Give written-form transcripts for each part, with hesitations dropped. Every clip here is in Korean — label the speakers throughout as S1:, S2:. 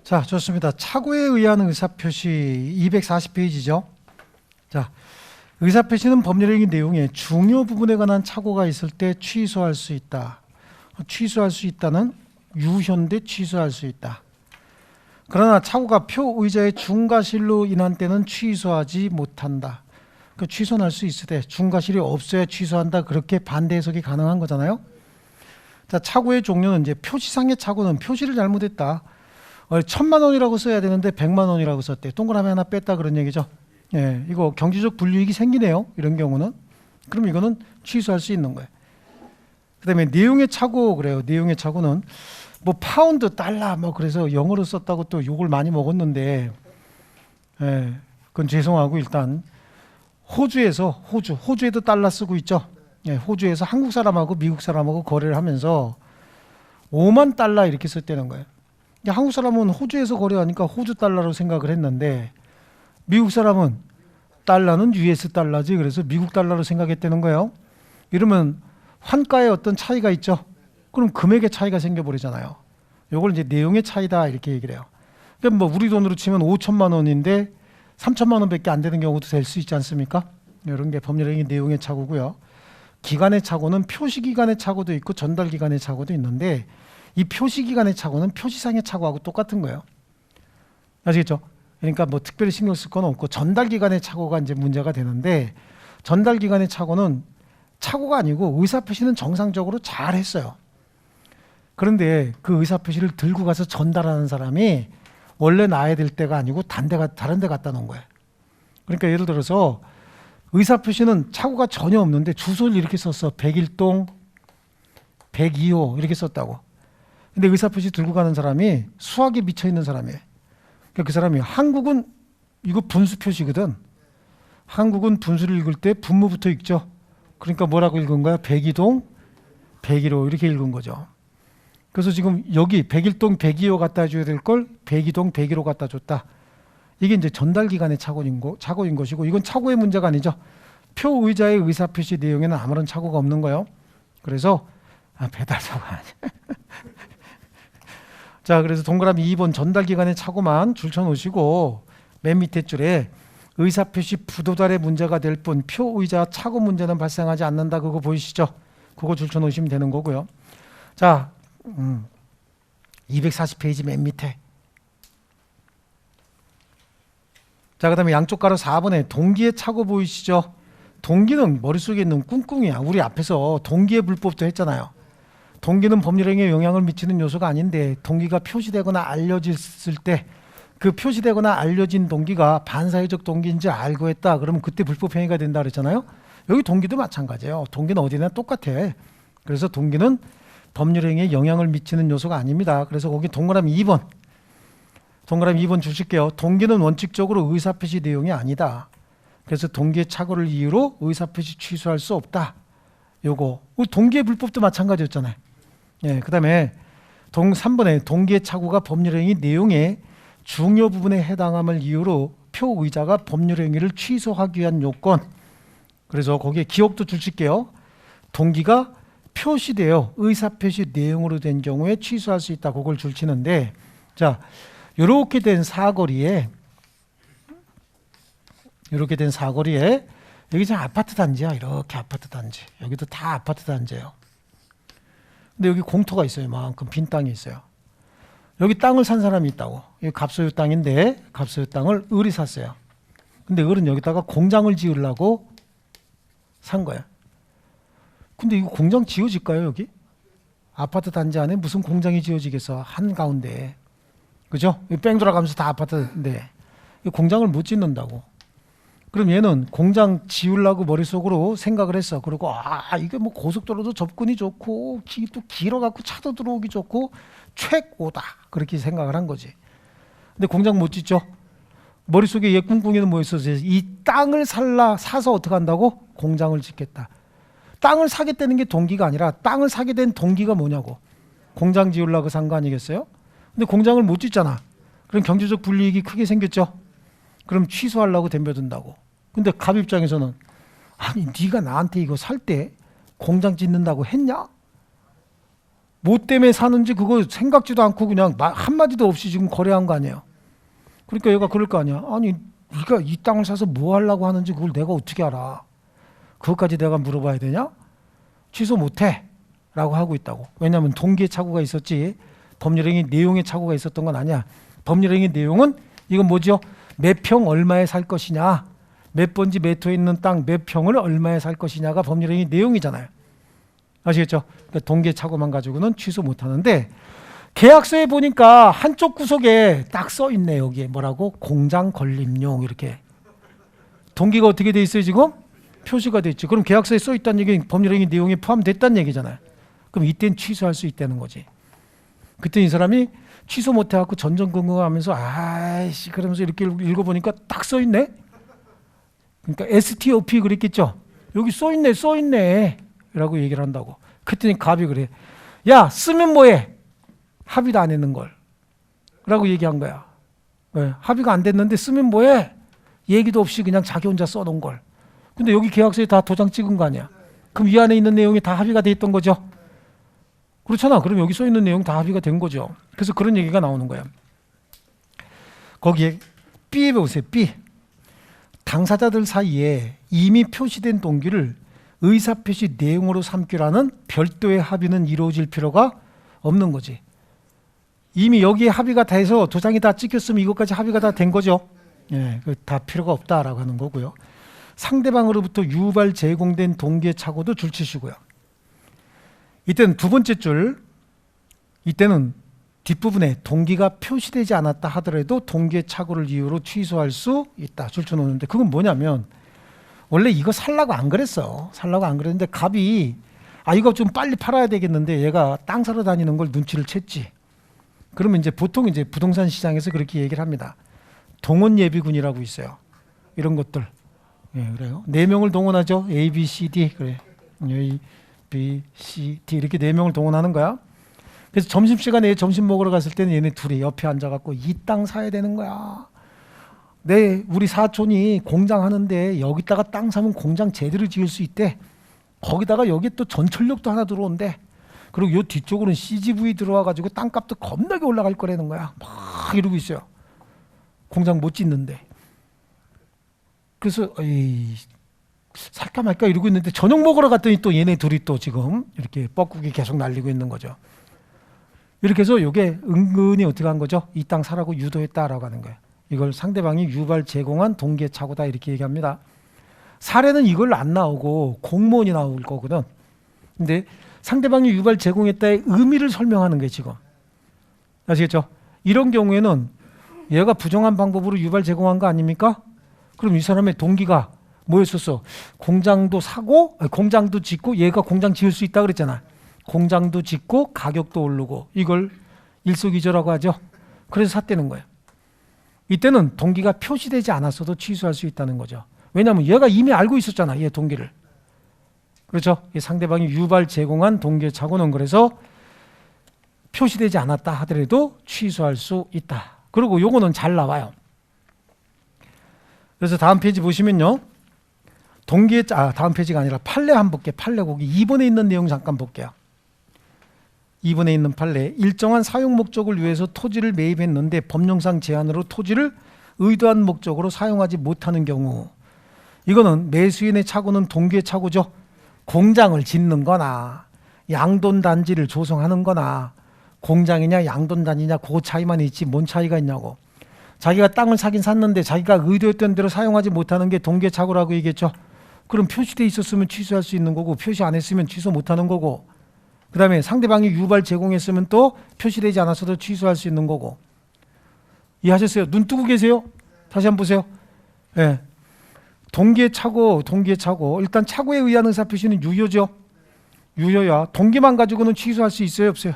S1: 자, 좋습니다. 착오에 의한 의사표시 240페이지죠. 자, 의사표시는 법률행위 내용에 중요 부분에 관한 착오가 있을 때 취소할 수 있다. 취소할 수 있다는 유효인데 취소할 수 있다. 그러나 착오가 표의자의 중과실로 인한 때는 취소하지 못한다. 그 취소할 수 있을 때 중과실이 없어야 취소한다. 그렇게 반대 해석이 가능한 거잖아요. 자, 착오의 종류는 이제 표시상의 착오는 표시를 잘못했다. 1,000만 원이라고 써야 되는데 100만 원이라고 썼대. 동그라미 하나 뺐다 그런 얘기죠. 예, 이거 경제적 불이익이 생기네요. 이런 경우는. 그럼 이거는 취소할 수 있는 거예요. 그 다음에 내용의 착오 그래요. 내용의 착오는 뭐 파운드, 달러 뭐 그래서 영어로 썼다고 또 욕을 많이 먹었는데, 예, 그건 죄송하고 일단 호주에도 달러 쓰고 있죠. 예, 호주에서 한국 사람하고 미국 사람하고 거래를 하면서 5만 달러 이렇게 썼다는 거예요. 한국 사람은 호주에서 거래하니까 호주 달러로 생각을 했는데 미국 사람은 달러는 US 달러지 그래서 미국 달러로 생각했다는 거예요. 이러면 환가에 어떤 차이가 있죠. 그럼 금액의 차이가 생겨버리잖아요. 이걸 이제 내용의 차이다 이렇게 얘기를 해요. 그러니까 뭐 우리 돈으로 치면 5천만 원인데 3천만 원밖에 안 되는 경우도 될 수 있지 않습니까? 이런 게 법률행위 내용의 착오고요. 기간의 착오는 표시기간의 착오도 있고 전달기간의 착오도 있는데 이 표시기간의 착오는 표시상의 착오하고 똑같은 거예요. 아시겠죠? 그러니까 뭐 특별히 신경 쓸 건 없고 전달기간의 착오가 이제 문제가 되는데 전달기간의 착오는 착오가 아니고 의사표시는 정상적으로 잘 했어요. 그런데 그 의사표시를 들고 가서 전달하는 사람이 원래 놔야 될 때가 아니고 다른 데 갖다 놓은 거예요. 그러니까 예를 들어서 의사표시는 착오가 전혀 없는데 주소를 이렇게 썼어. 101동 102호 이렇게 썼다고. 근데 의사표시 들고 가는 사람이 수학에 미쳐있는 사람이에요. 그러니까 그 사람이 한국은 이거 분수 표시거든. 한국은 분수를 읽을 때 분모부터 읽죠. 그러니까 뭐라고 읽은 거야? 102동 101호 이렇게 읽은 거죠. 그래서 지금 여기 101동 102호 갖다 줘야 될 걸 102동 101호 갖다 줬다. 이게 이제 전달기간의 착오인 것이고 이건 착오의 문제가 아니죠. 표의자의 의사표시 내용에는 아무런 착오가 없는 거예요. 그래서 배달 사고 아니야. 자, 그래서 동그라미 2번 전달기간의 착오만 줄쳐놓으시고 맨 밑에 줄에 의사표시 부도달의 문제가 될 뿐 표의자 착오 문제는 발생하지 않는다. 그거 보이시죠? 그거 줄쳐놓으시면 되는 거고요. 자, 240페이지 맨 밑에. 자, 그 다음에 양쪽 가로 4번에 동기의 착오 보이시죠? 동기는 머릿속에 있는 꿍꿍이야. 우리 앞에서 동기의 불법도 했잖아요. 동기는 법률행위에 영향을 미치는 요소가 아닌데 동기가 표시되거나 알려졌을 때 그 표시되거나 알려진 동기가 반사회적 동기인지 알고 했다. 그러면 그때 불법행위가 된다 그랬잖아요. 여기 동기도 마찬가지예요. 동기는 어디나 똑같아. 그래서 동기는 법률행위에 영향을 미치는 요소가 아닙니다. 그래서 거기 동그라미 2번 주실게요. 동기는 원칙적으로 의사표시 내용이 아니다. 그래서 동기의 착오를 이유로 의사표시 취소할 수 없다. 요거 동기의 불법도 마찬가지였잖아요. 예, 그 다음에 3번에 동기의 착오가 법률행위 내용의 중요 부분에 해당함을 이유로 표의자가 법률행위를 취소하기 위한 요건. 그래서 거기에 기억도 주실게요. 동기가 표시되어 의사표시 내용으로 된 경우에 취소할 수 있다. 그걸 줄치는데, 자, 이렇게 된 사거리에 여기 지금 아파트 단지야. 이렇게 아파트 단지. 여기도 다 아파트 단지예요. 근데 여기 공터가 있어요. 이만큼 빈 땅이 있어요. 여기 땅을 산 사람이 있다고. 이게 갑소유 땅인데 갑소유 땅을 을이 샀어요. 근데 을은 여기다가 공장을 지으려고 산 거야. 근데 이거 공장 지어질까요, 여기? 아파트 단지 안에 무슨 공장이 지어지겠어, 한가운데. 그죠? 뺑 돌아가면서 다 아파트인데 공장을 못 짓는다고. 그럼 얘는 공장 지으려고 머릿속으로 생각을 했어. 그리고 이게 뭐 고속도로도 접근이 좋고 또 길어갖고 차도 들어오기 좋고 최고다. 그렇게 생각을 한 거지. 근데 공장 못 짓죠? 머릿속에 얘 꿍꿍이는 뭐였어? 이 땅을 사서 어떻게 한다고? 공장을 짓겠다. 땅을 사겠다는 게 동기가 아니라 땅을 사게 된 동기가 뭐냐고. 공장 지으려고 산 거 아니겠어요? 근데 공장을 못 짓잖아. 그럼 경제적 불이익이 크게 생겼죠? 그럼 취소하려고 덤벼든다고. 근데 갑 입장에서는 아니 네가 나한테 이거 살 때 공장 짓는다고 했냐? 뭐 때문에 사는지 그거 생각지도 않고 그냥 한마디도 없이 지금 거래한 거 아니에요. 그러니까 얘가 그럴 거 아니야. 아니 네가 이 땅을 사서 뭐 하려고 하는지 그걸 내가 어떻게 알아. 그것까지 내가 물어봐야 되냐? 취소 못해 라고 하고 있다고. 왜냐하면 동기의 착오가 있었지 법률행위 내용의 착오가 있었던 건 아니야. 법률행위 내용은 이건 뭐죠? 몇 평 얼마에 살 것이냐, 몇 번지 몇 호에 있는 땅 몇 평을 얼마에 살 것이냐가 법률행위 내용이잖아요. 아시겠죠? 그러니까 동기의 착오만 가지고는 취소 못하는데, 계약서에 보니까 한쪽 구석에 딱 써 있네. 여기에 뭐라고? 공장 건립용. 이렇게 동기가 어떻게 돼 있어요? 지금 표시가 돼 있죠. 그럼 계약서에 써 있다는 얘기는 법률행위 내용에 포함됐다는 얘기잖아요. 그럼 이때는 취소할 수 있다는 거지. 그때 이 사람이 취소 못해갖고 전전긍긍하면서 아이씨 그러면서 이렇게 읽어보니까 딱 써 있네. 그러니까 STOP 그랬겠죠. 여기 써 있네 라고 얘기를 한다고. 그랬더니 갑이 그래. 야 쓰면 뭐해? 합의도 안 했는 걸 라고 얘기한 거야. 왜? 합의가 안 됐는데 쓰면 뭐해? 얘기도 없이 그냥 자기 혼자 써놓은 걸. 근데 여기 계약서에 다 도장 찍은 거 아니야. 그럼 이 안에 있는 내용이 다 합의가 돼 있던 거죠. 그렇잖아. 그럼 여기 써 있는 내용 다 합의가 된 거죠. 그래서 그런 얘기가 나오는 거야. 거기에 B에 보세요. B. 당사자들 사이에 이미 표시된 동기를 의사표시 내용으로 삼기라는 별도의 합의는 이루어질 필요가 없는 거지. 이미 여기에 합의가 다 해서 도장이 다 찍혔으면 이것까지 합의가 다 된 거죠. 예, 다 필요가 없다라고 하는 거고요. 상대방으로부터 유발 제공된 동기의 착오도 줄치시고요. 이때는 두 번째 줄, 이때는 뒷부분에 동기가 표시되지 않았다 하더라도 동기의 착오를 이유로 취소할 수 있다. 줄쳐놓는데 그건 뭐냐면, 원래 이거 살라고 안 그랬어. 살라고 안 그랬는데 갑이 이거 좀 빨리 팔아야 되겠는데 얘가 땅 사러 다니는 걸 눈치를 챘지. 그러면 이제 보통 이제 부동산 시장에서 그렇게 얘기를 합니다. 동원 예비군이라고 있어요. 이런 것들. 예, 그래요. 4명을 동원하죠. A, B, C, D. 그래. A, B, C, D 이렇게 4명을 동원하는 거야. 그래서 점심시간에 점심 먹으러 갔을 때는 얘네 둘이 옆에 앉아갖고 이 땅 사야 되는 거야. 우리 사촌이 공장 하는데 여기다가 땅 사면 공장 제대로 지을 수 있대. 거기다가 여기 또 전철역도 하나 들어온대. 그리고 요 뒤쪽으로는 CGV 들어와가지고 땅값도 겁나게 올라갈 거라는 거야. 막 이러고 있어요. 공장 못 짓는데. 그래서 살까 말까 이러고 있는데 저녁 먹으러 갔더니 또 얘네 둘이 또 지금 이렇게 뻐꾸기 계속 날리고 있는 거죠. 이렇게 해서 이게 은근히 어떻게 한 거죠? 이 땅 사라고 유도했다라고 하는 거예요. 이걸 상대방이 유발 제공한 동기의 착오다 이렇게 얘기합니다. 사례는 이걸 안 나오고 공무원이 나올 거거든. 근데 상대방이 유발 제공했다의 의미를 설명하는 게 지금. 아시겠죠? 이런 경우에는 얘가 부정한 방법으로 유발 제공한 거 아닙니까? 그럼 이 사람의 동기가 뭐였었어? 공장도 사고, 공장도 짓고, 얘가 공장 지을 수 있다 그랬잖아. 공장도 짓고 가격도 오르고, 이걸 일석이조라고 하죠. 그래서 샀다는 거예요. 이때는 동기가 표시되지 않았어도 취소할 수 있다는 거죠. 왜냐하면 얘가 이미 알고 있었잖아. 얘 동기를. 그렇죠? 상대방이 유발 제공한 동기의 착오는 그래서 표시되지 않았다 하더라도 취소할 수 있다. 그리고 요거는 잘 나와요. 그래서 다음 페이지 보시면요. 다음 페이지가 아니라 판례 한번 볼게요. 판례 거기 2번에 있는 내용 잠깐 볼게요. 2번에 있는 판례. 일정한 사용 목적을 위해서 토지를 매입했는데 법령상 제한으로 토지를 의도한 목적으로 사용하지 못하는 경우, 이거는 매수인의 착오는 동기의 착오죠. 공장을 짓는 거나 양돈단지를 조성하는 거나, 공장이냐 양돈단지냐 그 차이만 있지 뭔 차이가 있냐고. 자기가 땅을 사긴 샀는데 자기가 의도했던 대로 사용하지 못하는 게 동기의 착오라고 얘기했죠. 그럼 표시돼 있었으면 취소할 수 있는 거고, 표시 안 했으면 취소 못하는 거고, 그 다음에 상대방이 유발 제공했으면 또 표시되지 않았어도 취소할 수 있는 거고. 이해하셨어요? 눈 뜨고 계세요? 다시 한번 보세요. 예. 동기의 착오. 일단 착오에 의한 의사표시는 유효죠. 유효야. 동기만 가지고는 취소할 수 있어요, 없어요?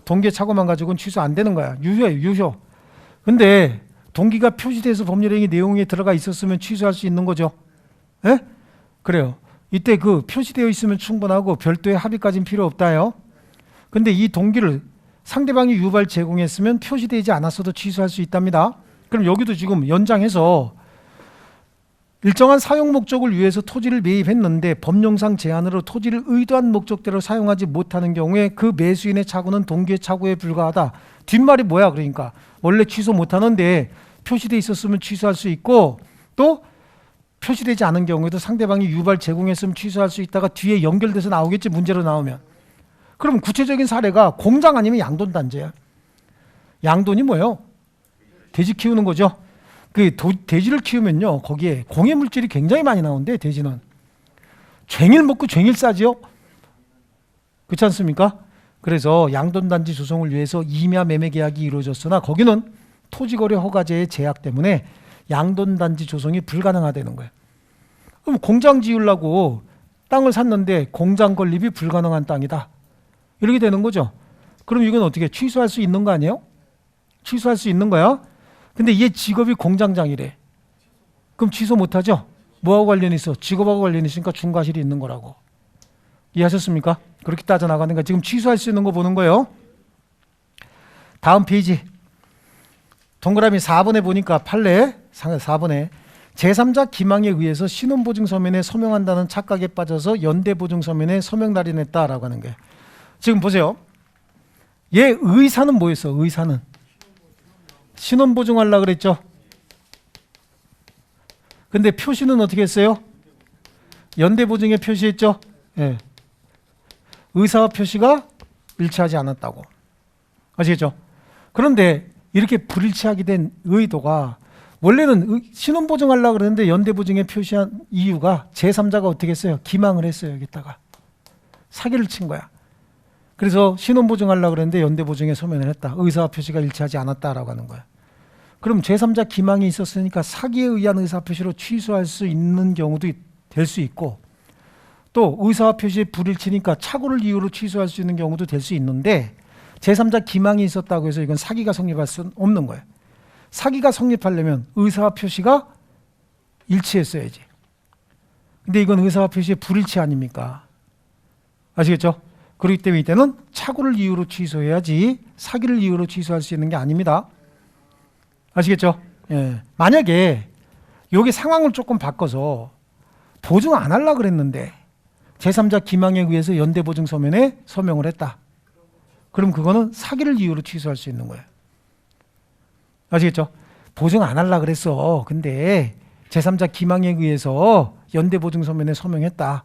S1: 동기의 착오만 가지고는 취소 안 되는 거야. 유효예요, 유효. 근데 동기가 표시돼서 법률행위 내용에 들어가 있었으면 취소할 수 있는 거죠. 예? 그래요. 이때 그 표시되어 있으면 충분하고 별도의 합의까지는 필요 없다요. 근데 이 동기를 상대방이 유발 제공했으면 표시되지 않았어도 취소할 수 있답니다. 그럼 여기도 지금 연장해서 일정한 사용 목적을 위해서 토지를 매입했는데 법령상 제한으로 토지를 의도한 목적대로 사용하지 못하는 경우에 그 매수인의 착오는 동기의 착오에 불과하다. 뒷말이 뭐야? 그러니까 원래 취소 못하는데 표시돼 있었으면 취소할 수 있고, 또 표시되지 않은 경우에도 상대방이 유발 제공했으면 취소할 수 있다가 뒤에 연결돼서 나오겠지, 문제로 나오면. 그럼 구체적인 사례가 공장 아니면 양돈 단지야. 양돈이 뭐예요? 돼지 키우는 거죠. 돼지를 키우면요, 거기에 공해 물질이 굉장히 많이 나오는데, 돼지는 쟁일 먹고 쟁일 싸지요. 그렇지 않습니까? 그래서 양돈 단지 조성을 위해서 임야 매매 계약이 이루어졌으나 거기는 토지거래 허가제의 제약 때문에 양돈 단지 조성이 불가능하다는 거예요. 그럼 공장 지으려고 땅을 샀는데 공장 건립이 불가능한 땅이다, 이렇게 되는 거죠. 그럼 이건 어떻게 취소할 수 있는 거 아니에요? 취소할 수 있는 거야. 근데 얘 직업이 공장장이래. 그럼 취소 못하죠? 뭐하고 관련이 있어? 직업하고 관련이 있으니까 중과실이 있는 거라고. 이해하셨습니까? 그렇게 따져나가는 거. 지금 취소할 수 있는 거 보는 거예요. 다음 페이지. 동그라미 4번에 보니까 판례 4번에 제3자 기망에 의해서 신원보증서면에 서명한다는 착각에 빠져서 연대보증서면에 서명 날인했다라고 하는 거예요. 지금 보세요. 얘 의사는 뭐였어? 의사는 신원보증하려고 그랬죠. 근데 표시는 어떻게 했어요? 연대보증에 표시했죠. 예. 의사와 표시가 일치하지 않았다고. 아시겠죠? 그런데 이렇게 불일치하게 된 의도가, 원래는 신원보증하려고 그랬는데 연대보증에 표시한 이유가 제3자가 어떻게 했어요? 기망을 했어요. 여기다가 사기를 친 거야. 그래서 신원보증하려고 그랬는데 연대보증에 서면을 했다. 의사와 표시가 일치하지 않았다라고 하는 거야. 그럼 제3자 기망이 있었으니까 사기에 의한 의사표시로 취소할 수 있는 경우도 될 수 있고, 또 의사와 표시의 불일치니까 착오를 이유로 취소할 수 있는 경우도 될 수 있는데, 제3자 기망이 있었다고 해서 이건 사기가 성립할 수는 없는 거예요. 사기가 성립하려면 의사와 표시가 일치했어야지. 근데 이건 의사와 표시의 불일치 아닙니까? 아시겠죠? 그렇기 때문에 이때는 착오를 이유로 취소해야지 사기를 이유로 취소할 수 있는 게 아닙니다. 아시겠죠? 예. 만약에 여기 상황을 조금 바꿔서 보증 안 하려고 그랬는데 제3자 기망에 의해서 연대보증서면에 서명을 했다. 그럼 그거는 사기를 이유로 취소할 수 있는 거예요. 아시겠죠? 보증 안 하려고 그랬어. 근데 제3자 기망에 의해서 연대보증서면에 서명했다.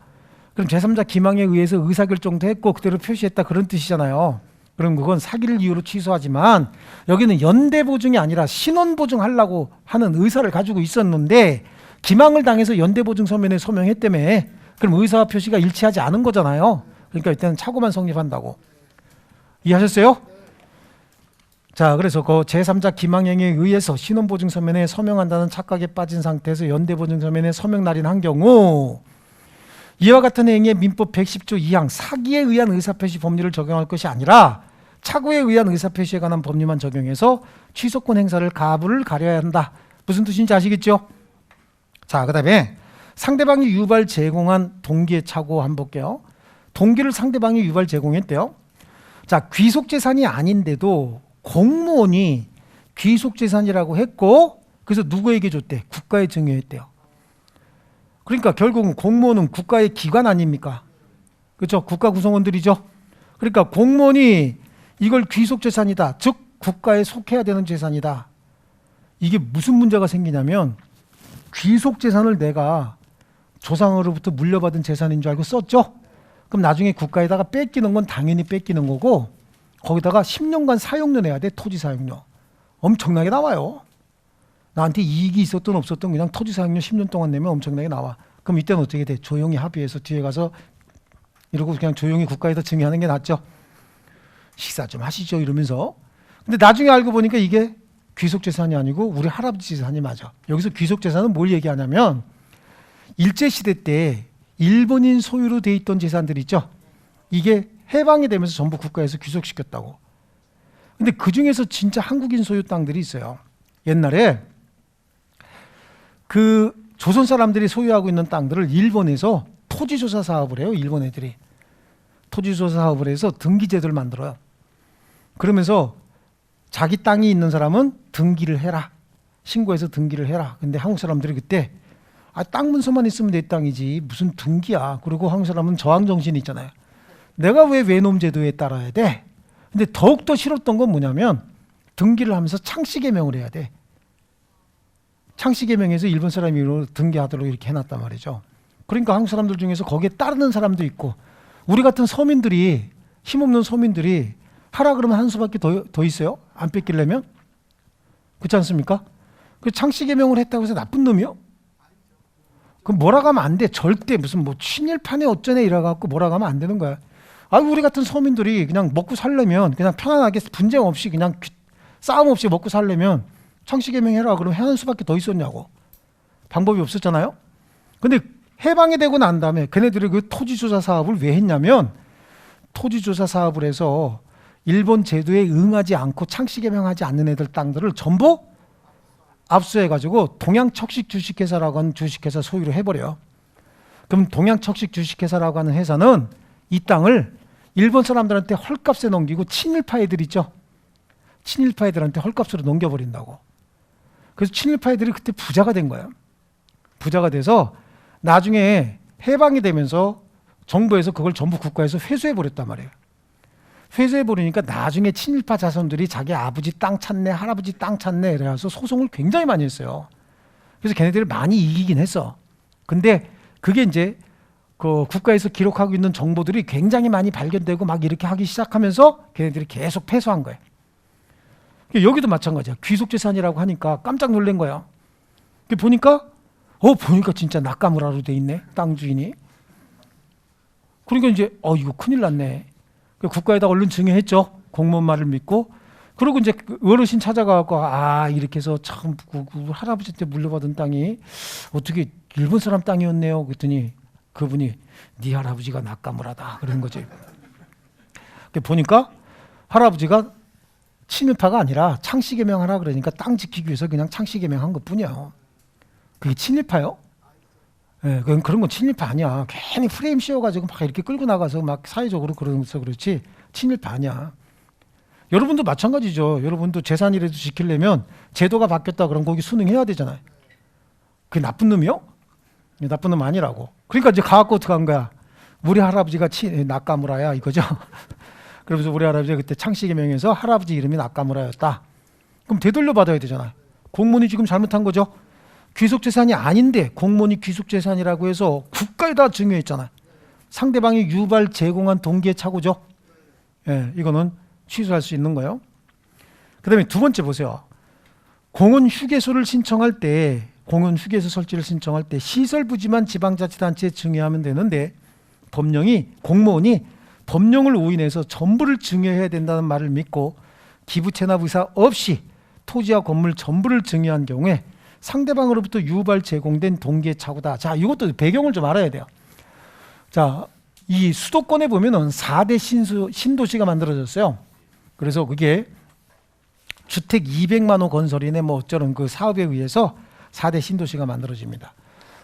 S1: 그럼 제3자 기망에 의해서 의사결정도 했고 그대로 표시했다, 그런 뜻이잖아요. 그럼 그건 사기를 이유로 취소하지만, 여기는 연대보증이 아니라 신원보증하려고 하는 의사를 가지고 있었는데 기망을 당해서 연대보증서면에 서명했다며. 그럼 의사와 표시가 일치하지 않은 거잖아요. 그러니까 이때는 착오만 성립한다고. 이해하셨어요? 자, 그래서 그 제3자 기망행위에 의해서 신원보증서면에 서명한다는 착각에 빠진 상태에서 연대보증서면에 서명 날인한 경우, 이와 같은 행위에 민법 110조 2항 사기에 의한 의사표시 법률을 적용할 것이 아니라 착오에 의한 의사표시에 관한 법률만 적용해서 취소권 행사를 가부를 가려야 한다. 무슨 뜻인지 아시겠죠? 자, 그 다음에 상대방이 유발 제공한 동기의 착오 한번 볼게요. 동기를 상대방이 유발 제공했대요. 자, 귀속재산이 아닌데도 공무원이 귀속재산이라고 했고, 그래서 누구에게 줬대? 국가에 증여했대요. 그러니까 결국은 공무원은 국가의 기관 아닙니까? 그렇죠? 국가 구성원들이죠. 그러니까 공무원이 이걸 귀속재산이다, 즉 국가에 속해야 되는 재산이다. 이게 무슨 문제가 생기냐면, 귀속재산을 내가 조상으로부터 물려받은 재산인 줄 알고 썼죠? 그럼 나중에 국가에다가 뺏기는 건 당연히 뺏기는 거고, 거기다가 10년간 사용료 내야 돼. 토지 사용료 엄청나게 나와요. 나한테 이익이 있었든 없었든 그냥 토지 사용료 10년 동안 내면 엄청나게 나와. 그럼 이때는 어떻게 돼? 조용히 합의해서 뒤에 가서 이러고 그냥 조용히 국가에다 증여하는 게 낫죠. 식사 좀 하시죠 이러면서. 근데 나중에 알고 보니까 이게 귀속재산이 아니고 우리 할아버지 재산이 맞아. 여기서 귀속재산은 뭘 얘기하냐면, 일제시대 때 일본인 소유로 돼 있던 재산들 있죠. 이게 해방이 되면서 전부 국가에서 귀속시켰다고. 근데 그 중에서 진짜 한국인 소유 땅들이 있어요. 옛날에 그 조선 사람들이 소유하고 있는 땅들을 일본에서 토지조사 사업을 해요. 일본 애들이 토지조사 사업을 해서 등기제도를 만들어요. 그러면서 자기 땅이 있는 사람은 등기를 해라, 신고해서 등기를 해라. 근데 한국 사람들이 그때 땅 문서만 있으면 내 땅이지 무슨 등기야. 그리고 한국 사람은 저항 정신이 있잖아요. 내가 왜 외놈 제도에 따라야 돼? 근데 더욱더 싫었던 건 뭐냐면 등기를 하면서 창씨개명을 해야 돼. 창씨개명에서 일본 사람이 등기하도록 이렇게 해놨단 말이죠. 그러니까 한국 사람들 중에서 거기에 따르는 사람도 있고 우리 같은 서민들이 힘없는 서민들이 하라 그러면 한 수밖에 더 있어요? 안 뺏기려면? 그렇지 않습니까? 그 창씨개명을 했다고 해서 나쁜 놈이요? 그럼 뭐라고 하면 안 돼. 절대 무슨 뭐 친일파네 어쩌네 이래갖고 뭐라고 하면 안 되는 거야. 우리 같은 서민들이 그냥 먹고 살려면 그냥 편안하게 분쟁 없이 그냥 싸움 없이 먹고 살려면 창씨개명해라 그러면 하는 수밖에 더 있었냐고. 방법이 없었잖아요. 근데 해방이 되고 난 다음에 걔네들이 그 토지조사 사업을 왜 했냐면 토지조사 사업을 해서 일본 제도에 응하지 않고 창씨개명하지 않는 애들 땅들을 전부 압수해가지고 동양척식 주식회사라고 하는 주식회사 소유로 해버려요. 그럼 동양척식 주식회사라고 하는 회사는 이 땅을 일본 사람들한테 헐값에 넘기고 친일파 애들 있죠. 친일파 애들한테 헐값으로 넘겨버린다고. 그래서 친일파 애들이 그때 부자가 된 거예요. 부자가 돼서 나중에 해방이 되면서 정부에서 그걸 전부 국가에서 회수해버렸단 말이에요. 회수해버리니까 나중에 친일파 자손들이 자기 아버지 땅 찾네, 할아버지 땅 찾네 이래서 소송을 굉장히 많이 했어요. 그래서 걔네들이 많이 이기긴 했어. 근데 그게 이제 그 국가에서 기록하고 있는 정보들이 굉장히 많이 발견되고 막 이렇게 하기 시작하면서 걔네들이 계속 패소한 거예요. 여기도 마찬가지야. 귀속재산이라고 하니까 깜짝 놀란 거야. 보니까 진짜 낙가무라로 돼 있네, 땅 주인이. 그러니까 이제 이거 큰일 났네. 국가에다 얼른 증여했죠. 공무원 말을 믿고. 그리고 이제 어르신 찾아가고 이렇게 해서 참 할아버지한테 물려받은 땅이 어떻게 일본 사람 땅이었네요. 그랬더니 그분이 네 할아버지가 낙가무라다 그러는 거지. 보니까 할아버지가 친일파가 아니라 창씨개명하라 그러니까 땅 지키기 위해서 그냥 창씨개명한 것뿐이야. 그게 친일파요? 예, 그런 건 친일파 아니야. 괜히 프레임 씌워가지고 막 이렇게 끌고 나가서 막 사회적으로 그러면서 그렇지 친일파 아니야. 여러분도 마찬가지죠. 여러분도 재산이라도 지키려면 제도가 바뀌었다 그럼 거기 순응해야 되잖아요. 그게 나쁜 놈이요? 나쁜 놈 아니라고. 그러니까 이제 가갖고 어떻게 한 거야? 우리 할아버지가 낙가무라야 이거죠. 그러면서 우리 할아버지가 그때 창씨개명해서 할아버지 이름이 낙가무라였다. 그럼 되돌려 받아야 되잖아요. 공무원이 지금 잘못한 거죠. 귀속재산이 아닌데 공무원이 귀속재산이라고 해서 국가에다 증여했잖아요. 상대방이 유발 제공한 동기의 착오죠. 예, 이거는 취소할 수 있는 거예요. 그 다음에 두 번째 보세요. 공원 휴게소를 신청할 때 공원 휴게소 설치를 신청할 때 시설 부지만 지방자치단체에 증여하면 되는데 공무원이 법령을 오인해서 전부를 증여해야 된다는 말을 믿고 기부 체납 의사 없이 토지와 건물 전부를 증여한 경우에 상대방으로부터 유발 제공된 동기의 착오다. 자, 이것도 배경을 좀 알아야 돼요. 자, 이 수도권에 보면은 4대 신도시가 만들어졌어요. 그래서 그게 주택 200만 호 건설이네 뭐 어쩌는 그 사업에 의해서 4대 신도시가 만들어집니다.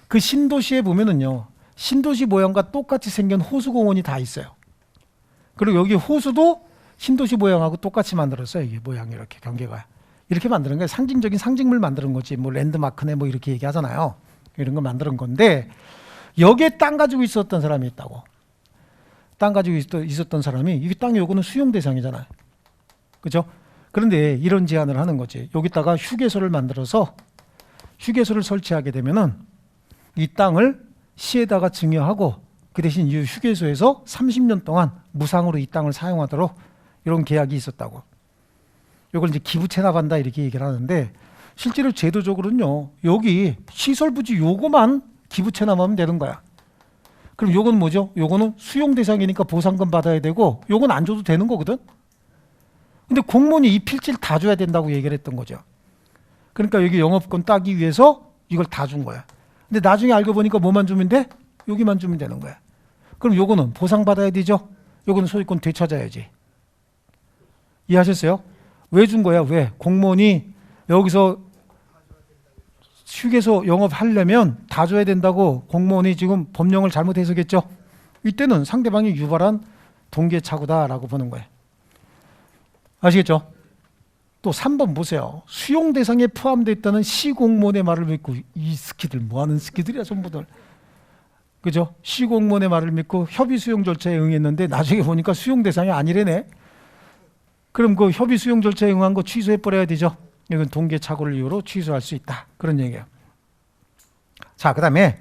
S1: 그 신도시에 보면은요, 신도시 모양과 똑같이 생긴 호수공원이 다 있어요. 그리고 여기 호수도 신도시 모양하고 똑같이 만들었어요. 이게 모양이 이렇게 경계가. 이렇게 만드는 거예요. 상징적인 상징물 만드는 거지. 뭐 랜드마크네 뭐 이렇게 얘기하잖아요. 이런 거 만드는 건데 여기에 땅 가지고 있었던 사람이 있다고. 땅 가지고 있었던 사람이 이 땅이 요거는 수용 대상이잖아요. 그죠? 그런데 이런 제안을 하는 거지. 여기다가 휴게소를 만들어서 휴게소를 설치하게 되면은 이 땅을 시에다가 증여하고 그 대신 이 휴게소에서 30년 동안 무상으로 이 땅을 사용하도록 이런 계약이 있었다고. 이걸 이제 기부 체납한다 이렇게 얘기를 하는데 실제로 제도적으로는요. 여기 시설 부지 요거만 기부 체납하면 되는 거야. 그럼 요건 뭐죠? 요거는 수용 대상이니까 보상금 받아야 되고 요건 안 줘도 되는 거거든. 근데 공무원이 이 필지를 다 줘야 된다고 얘기를 했던 거죠. 그러니까 여기 영업권 따기 위해서 이걸 다 준 거야. 근데 나중에 알고 보니까 뭐만 주면 돼? 여기만 주면 되는 거야. 그럼 요거는 보상받아야 되죠? 요거는 소유권 되찾아야지. 이해하셨어요? 왜 준 거야? 왜? 공무원이 여기서 휴게소 영업하려면 다 줘야 된다고 공무원이 지금 법령을 잘못 해석했죠? 이때는 상대방이 유발한 동기의 착오다라고 보는 거예요. 아시겠죠? 또 3번 보세요. 수용 대상에 포함되어 있다는 시공무원의 말을 믿고, 이 스키들 뭐하는 스키들이야 전부들. 그죠? 시공무원의 말을 믿고 협의 수용 절차에 응했는데 나중에 보니까 수용 대상이 아니래네. 그럼 그 협의 수용 절차에 응한 거 취소해버려야 되죠. 이건 동계착오를 이유로 취소할 수 있다. 그런 얘기예요. 자, 그 다음에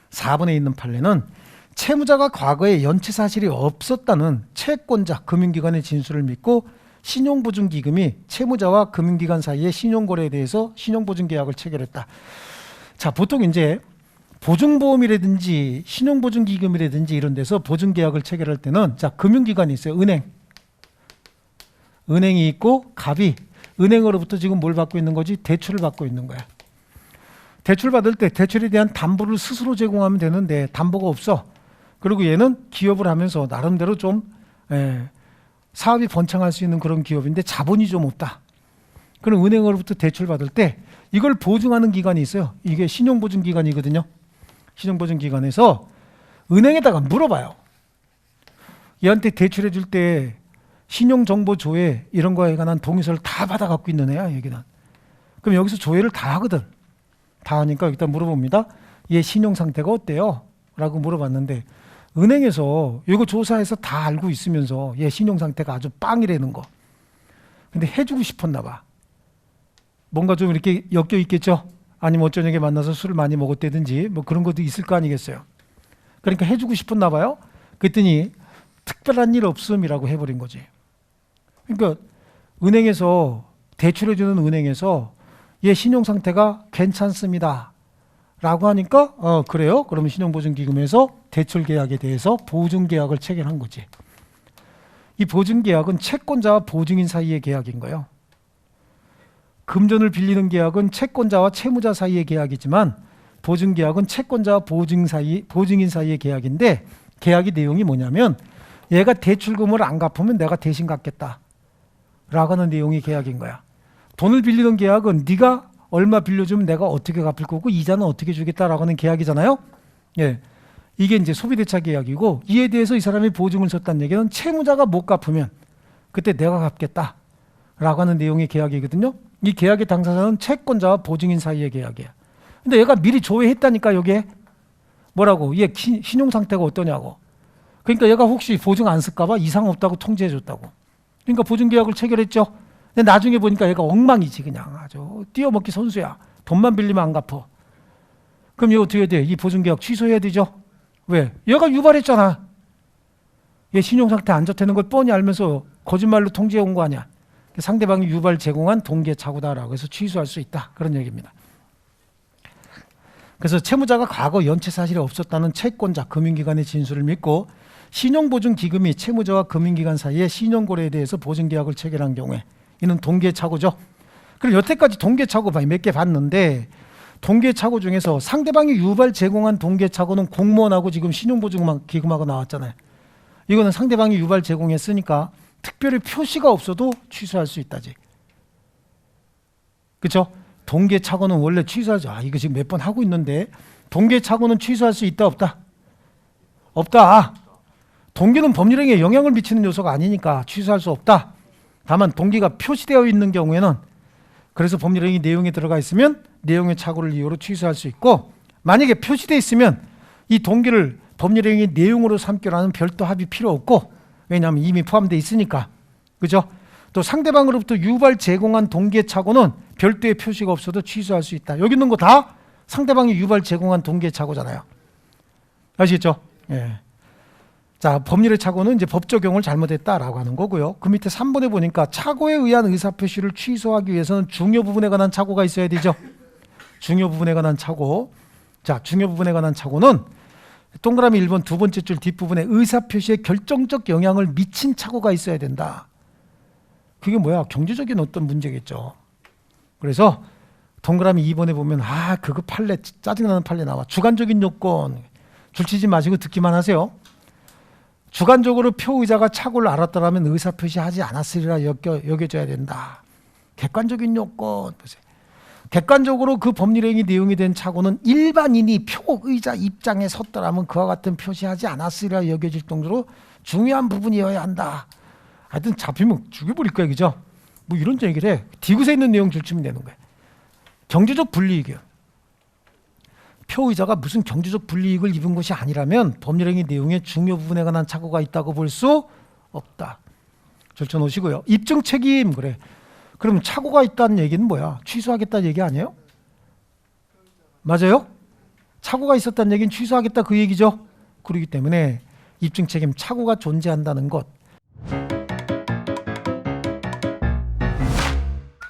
S1: 4번에 있는 판례는 채무자가 과거에 연체 사실이 없었다는 채권자 금융기관의 진술을 믿고 신용보증기금이 채무자와 금융기관 사이의 신용거래에 대해서 신용보증계약을 체결했다. 자, 보통 이제 보증보험이라든지 신용보증기금이라든지 이런 데서 보증계약을 체결할 때는 자, 금융기관이 있어요. 은행이 있고 갑이 은행으로부터 지금 뭘 받고 있는 거지? 대출을 받고 있는 거야. 대출 받을 때 대출에 대한 담보를 스스로 제공하면 되는데 담보가 없어. 그리고 얘는 기업을 하면서 나름대로 좀 사업이 번창할 수 있는 그런 기업인데 자본이 좀 없다. 그럼 은행으로부터 대출 받을 때 이걸 보증하는 기관이 있어요. 이게 신용보증기관이거든요. 신용보증기관에서 은행에다가 물어봐요. 얘한테 대출해 줄 때 신용정보 조회 이런 거에 관한 동의서를 다 받아 갖고 있는 애야, 여기는. 그럼 여기서 조회를 다 하거든. 다 하니까 일단 물어봅니다. 얘 신용 상태가 어때요? 라고 물어봤는데 은행에서 이거 조사해서 다 알고 있으면서 얘 신용 상태가 아주 빵이라는 거. 근데 해주고 싶었나 봐. 뭔가 좀 이렇게 엮여 있겠죠? 아니면 어쩌냐게 만나서 술을 많이 먹었다든지 뭐 그런 것도 있을 거 아니겠어요? 그러니까 해주고 싶었나 봐요. 그랬더니 특별한 일 없음이라고 해버린 거지. 그러니까 은행에서 대출해주는 은행에서 얘 신용 상태가 괜찮습니다. 라고 하니까 그래요? 그러면 신용보증기금에서 대출계약에 대해서 보증계약을 체결한 거지. 이 보증계약은 채권자와 보증인 사이의 계약인 거예요. 금전을 빌리는 계약은 채권자와 채무자 사이의 계약이지만 보증계약은 채권자와 보증인 사이의 계약인데 계약의 내용이 뭐냐면 얘가 대출금을 안 갚으면 내가 대신 갚겠다 라고 하는 내용이 계약인 거야. 돈을 빌리는 계약은 네가 얼마 빌려주면 내가 어떻게 갚을 거고 이자는 어떻게 주겠다라고 하는 계약이잖아요. 예, 이게 이제 소비대차 계약이고 이에 대해서 이 사람이 보증을 섰다는 얘기는 채무자가 못 갚으면 그때 내가 갚겠다라고 하는 내용의 계약이거든요. 이 계약의 당사자는 채권자와 보증인 사이의 계약이야. 근데 얘가 미리 조회했다니까 여기에 뭐라고? 얘 신용 상태가 어떠냐고. 그러니까 얘가 혹시 보증 안 쓸까 봐 이상 없다고 통지해 줬다고. 그러니까 보증 계약을 체결했죠. 근데 나중에 보니까 얘가 엉망이지 그냥 아주 띄어먹기 선수야. 돈만 빌리면 안 갚어. 그럼 얘 어떻게 해야 돼? 이 보증계약 취소해야 되죠. 왜? 얘가 유발했잖아. 얘 신용상태 안 좋다는 걸 뻔히 알면서 거짓말로 통지해 온 거 아니야. 상대방이 유발 제공한 동계착오다라고 해서 취소할 수 있다. 그런 얘기입니다. 그래서 채무자가 과거 연체 사실이 없었다는 채권자 금융기관의 진술을 믿고 신용보증기금이 채무자와 금융기관 사이에 신용거래에 대해서 보증계약을 체결한 경우에 이는 동계착오죠. 그럼 여태까지 동계착오 몇 개 봤는데 동계착오 중에서 상대방이 유발 제공한 동계착오는 공무원하고 지금 신용보증기금하고 나왔잖아요. 이거는 상대방이 유발 제공했으니까 특별히 표시가 없어도 취소할 수 있다지. 그렇죠? 동계착오는 원래 취소하죠. 이거 지금 몇 번 하고 있는데 동계착오는 취소할 수 있다 없다? 없다. 동계는 법률행위에 영향을 미치는 요소가 아니니까 취소할 수 없다. 다만 동기가 표시되어 있는 경우에는 그래서 법률행위 내용에 들어가 있으면 내용의 착오를 이유로 취소할 수 있고 만약에 표시되어 있으면 이 동기를 법률행위 내용으로 삼기라는 별도 합의 필요 없고 왜냐하면 이미 포함되어 있으니까. 그죠? 또 상대방으로부터 유발 제공한 동기의 착오는 별도의 표시가 없어도 취소할 수 있다. 여기 있는 거 다 상대방이 유발 제공한 동기의 착오잖아요. 아시겠죠? 예. 자, 법률의 착오는 이제 법 적용을 잘못했다라고 하는 거고요. 그 밑에 3번에 보니까 착오에 의한 의사표시를 취소하기 위해서는 중요 부분에 관한 착오가 있어야 되죠. 중요 부분에 관한 착오. 자, 중요 부분에 관한 착오는 동그라미 1번 두 번째 줄 뒷부분에 의사표시에 결정적 영향을 미친 착오가 있어야 된다. 그게 뭐야? 경제적인 어떤 문제겠죠. 그래서 동그라미 2번에 보면 그거 판례 짜증나는 판례 나와. 주관적인 요건 줄치지 마시고 듣기만 하세요. 주관적으로 표의자가 착오를 알았더라면 의사표시하지 않았으리라 여겨져야 된다. 객관적인 요건 보세요. 객관적으로 그 법률행위 내용이 된 착오는 일반인이 표의자 입장에 섰더라면 그와 같은 표시하지 않았으리라 여겨질 정도로 중요한 부분이어야 한다. 하여튼 잡히면 죽여버릴 거야, 그죠? 뭐 이런 얘기를 해. 디귿에 있는 내용 줄치면 되는 거예요. 경제적 불이익이요. 표의자가 무슨 경제적 불이익을 입은 것이 아니라면 법률행위 내용의 중요 부분에 관한 착오가 있다고 볼 수 없다. 줄쳐 놓으시고요. 입증 책임 그래. 그럼 착오가 있다는 얘기는 뭐야? 취소하겠다는 얘기 아니에요? 맞아요? 착오가 있었다는 얘기는 취소하겠다 그 얘기죠. 그렇기 때문에 입증 책임 착오가 존재한다는 것.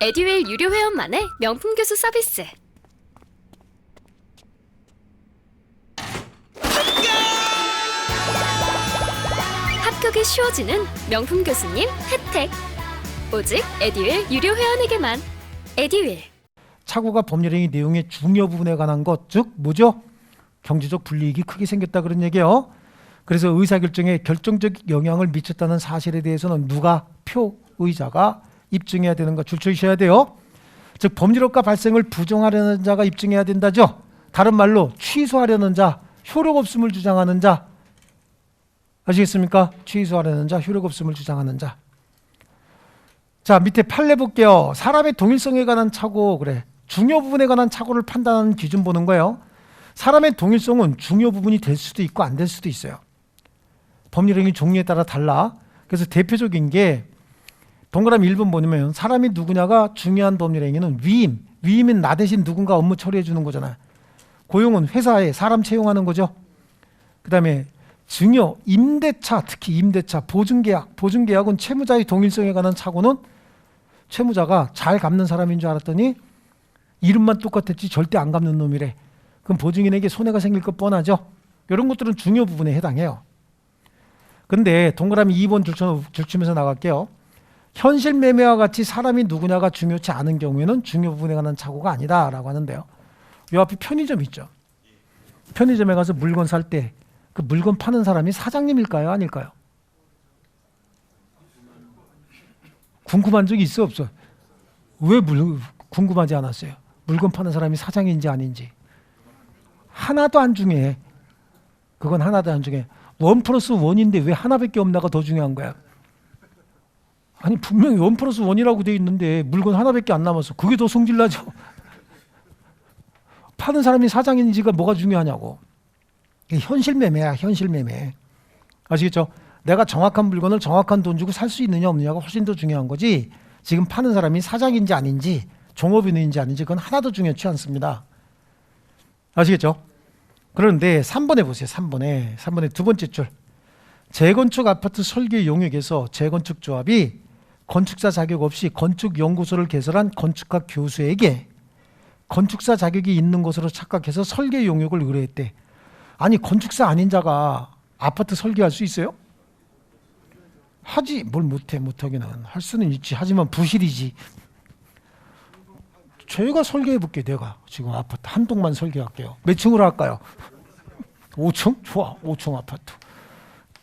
S2: 에듀윌 유료 회원만의 명품 교수 서비스. 합격이 쉬워지는 명품 교수님 혜택. 오직 에듀윌 유료 회원에게만. 에듀윌.
S1: 착오가 법률행위 내용의 중요 부분에 관한 것, 즉 뭐죠? 경제적 불이익이 크게 생겼다 그런 얘기예요. 그래서 의사결정에 결정적 영향을 미쳤다는 사실에 대해서는 누가? 표의자가 입증해야 되는 거 줄쳐주셔야 돼요. 즉 법률효과 발생을 부정하려는 자가 입증해야 된다죠. 다른 말로 취소하려는 자, 효력 없음을 주장하는 자. 아시겠습니까? 취소하려는 자, 효력 없음을 주장하는 자. 자, 밑에 판례 볼게요. 사람의 동일성에 관한 착오, 그래. 중요 부분에 관한 착오를 판단하는 기준 보는 거예요. 사람의 동일성은 중요 부분이 될 수도 있고 안 될 수도 있어요. 법률행위 종류에 따라 달라. 그래서 대표적인 게 동그라미 1번 보면 사람이 누구냐가 중요한 법률행위는 위임. 위임은 나 대신 누군가 업무 처리해 주는 거잖아요. 고용은 회사에 사람 채용하는 거죠. 그 다음에 증여, 임대차, 특히 임대차, 보증계약. 보증계약은 채무자의 동일성에 관한 착오는 채무자가 잘 갚는 사람인 줄 알았더니 이름만 똑같았지 절대 안 갚는 놈이래. 그럼 보증인에게 손해가 생길 것 뻔하죠. 이런 것들은 중요 부분에 해당해요. 근데 동그라미 2번 줄치면서 나갈게요. 현실 매매와 같이 사람이 누구냐가 중요치 않은 경우에는 중요 부분에 관한 착오가 아니다라고 하는데요. 요 앞에 편의점 있죠. 편의점에 가서 물건 살 때 그 물건 파는 사람이 사장님일까요? 아닐까요? 궁금한 적이 있어 없어? 왜 궁금하지 않았어요? 물건 파는 사람이 사장인지 아닌지. 하나도 안 중요해. 그건 하나도 안 중요해. 1+1인데 왜 하나밖에 없나가 더 중요한 거야. 아니 분명히 1+1이라고 돼 있는데 물건 하나밖에 안 남았어. 그게 더 성질나죠. 파는 사람이 사장인지가 뭐가 중요하냐고. 현실 매매야, 현실 매매. 아시겠죠? 내가 정확한 물건을 정확한 돈 주고 살 수 있느냐 없느냐가 훨씬 더 중요한 거지. 지금 파는 사람이 사장인지 아닌지 종업인인지 아닌지 그건 하나도 중요치 않습니다. 아시겠죠? 그런데 3번에 보세요. 3번에 두 번째 줄. 재건축 아파트 설계 용역에서 재건축 조합이 건축사 자격 없이 건축연구소를 개설한 건축학 교수에게 건축사 자격이 있는 것으로 착각해서 설계 용역을 의뢰했대. 아니 건축사 아닌 자가 아파트 설계할 수 있어요? 하지. 뭘 못하기는. 할 수는 있지. 하지만 부실이지. 제가 설계해 볼게. 내가 지금 아파트 한 동만 설계할게요. 몇 층으로 할까요? 5층? 좋아. 5층 아파트.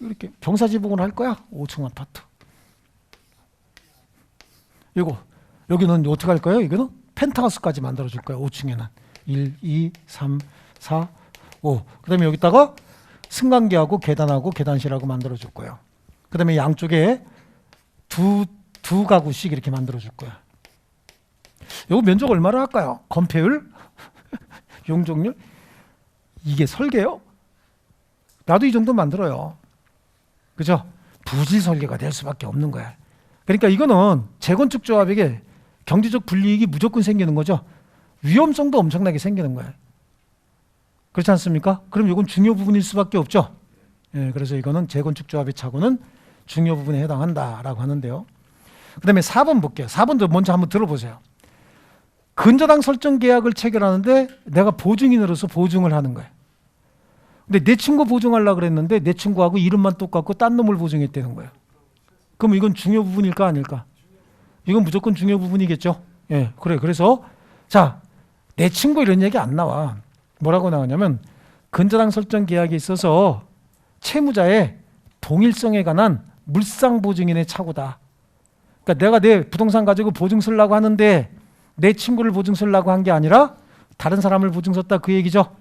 S1: 이렇게 병사지붕을 할 거야. 5층 아파트. 여기는 어떻게 할 거예요? 이거는 펜트하우스까지 만들어 줄 거야. 5층에는 1, 2, 3, 4, 5. 그다음에 여기다가 승강기하고 계단하고 계단실하고 만들어 줄 거예요. 그다음에 양쪽에 두 가구씩 이렇게 만들어 줄 거야. 이거 면적 얼마나 할까요? 건폐율? 용적률? 이게 설계요? 나도 이 정도 만들어요. 그죠? 부실 설계가 될 수밖에 없는 거야. 그러니까 이거는 재건축 조합에게 경제적 불이익이 무조건 생기는 거죠. 위험성도 엄청나게 생기는 거예요. 그렇지 않습니까? 그럼 이건 중요 부분일 수밖에 없죠. 예, 그래서 이거는 재건축 조합의 착오는 중요 부분에 해당한다라고 하는데요. 그 다음에 4번 볼게요. 4번도 먼저 한번 들어보세요. 근저당 설정 계약을 체결하는데 내가 보증인으로서 보증을 하는 거예요. 근데 내 친구 보증하려고 그랬는데 내 친구하고 이름만 똑같고 딴 놈을 보증했다는 거예요. 그럼 이건 중요 부분일까 아닐까? 이건 무조건 중요 부분이겠죠. 예, 그래. 그래서 자, 내 친구 이런 얘기 안 나와. 뭐라고 나오냐면 근저당 설정 계약에 있어서 채무자의 동일성에 관한 물상 보증인의 착오다. 그러니까 내가 내 부동산 가지고 보증 쓰려고 하는데 내 친구를 보증 쓰려고 한 게 아니라 다른 사람을 보증 썼다 그 얘기죠.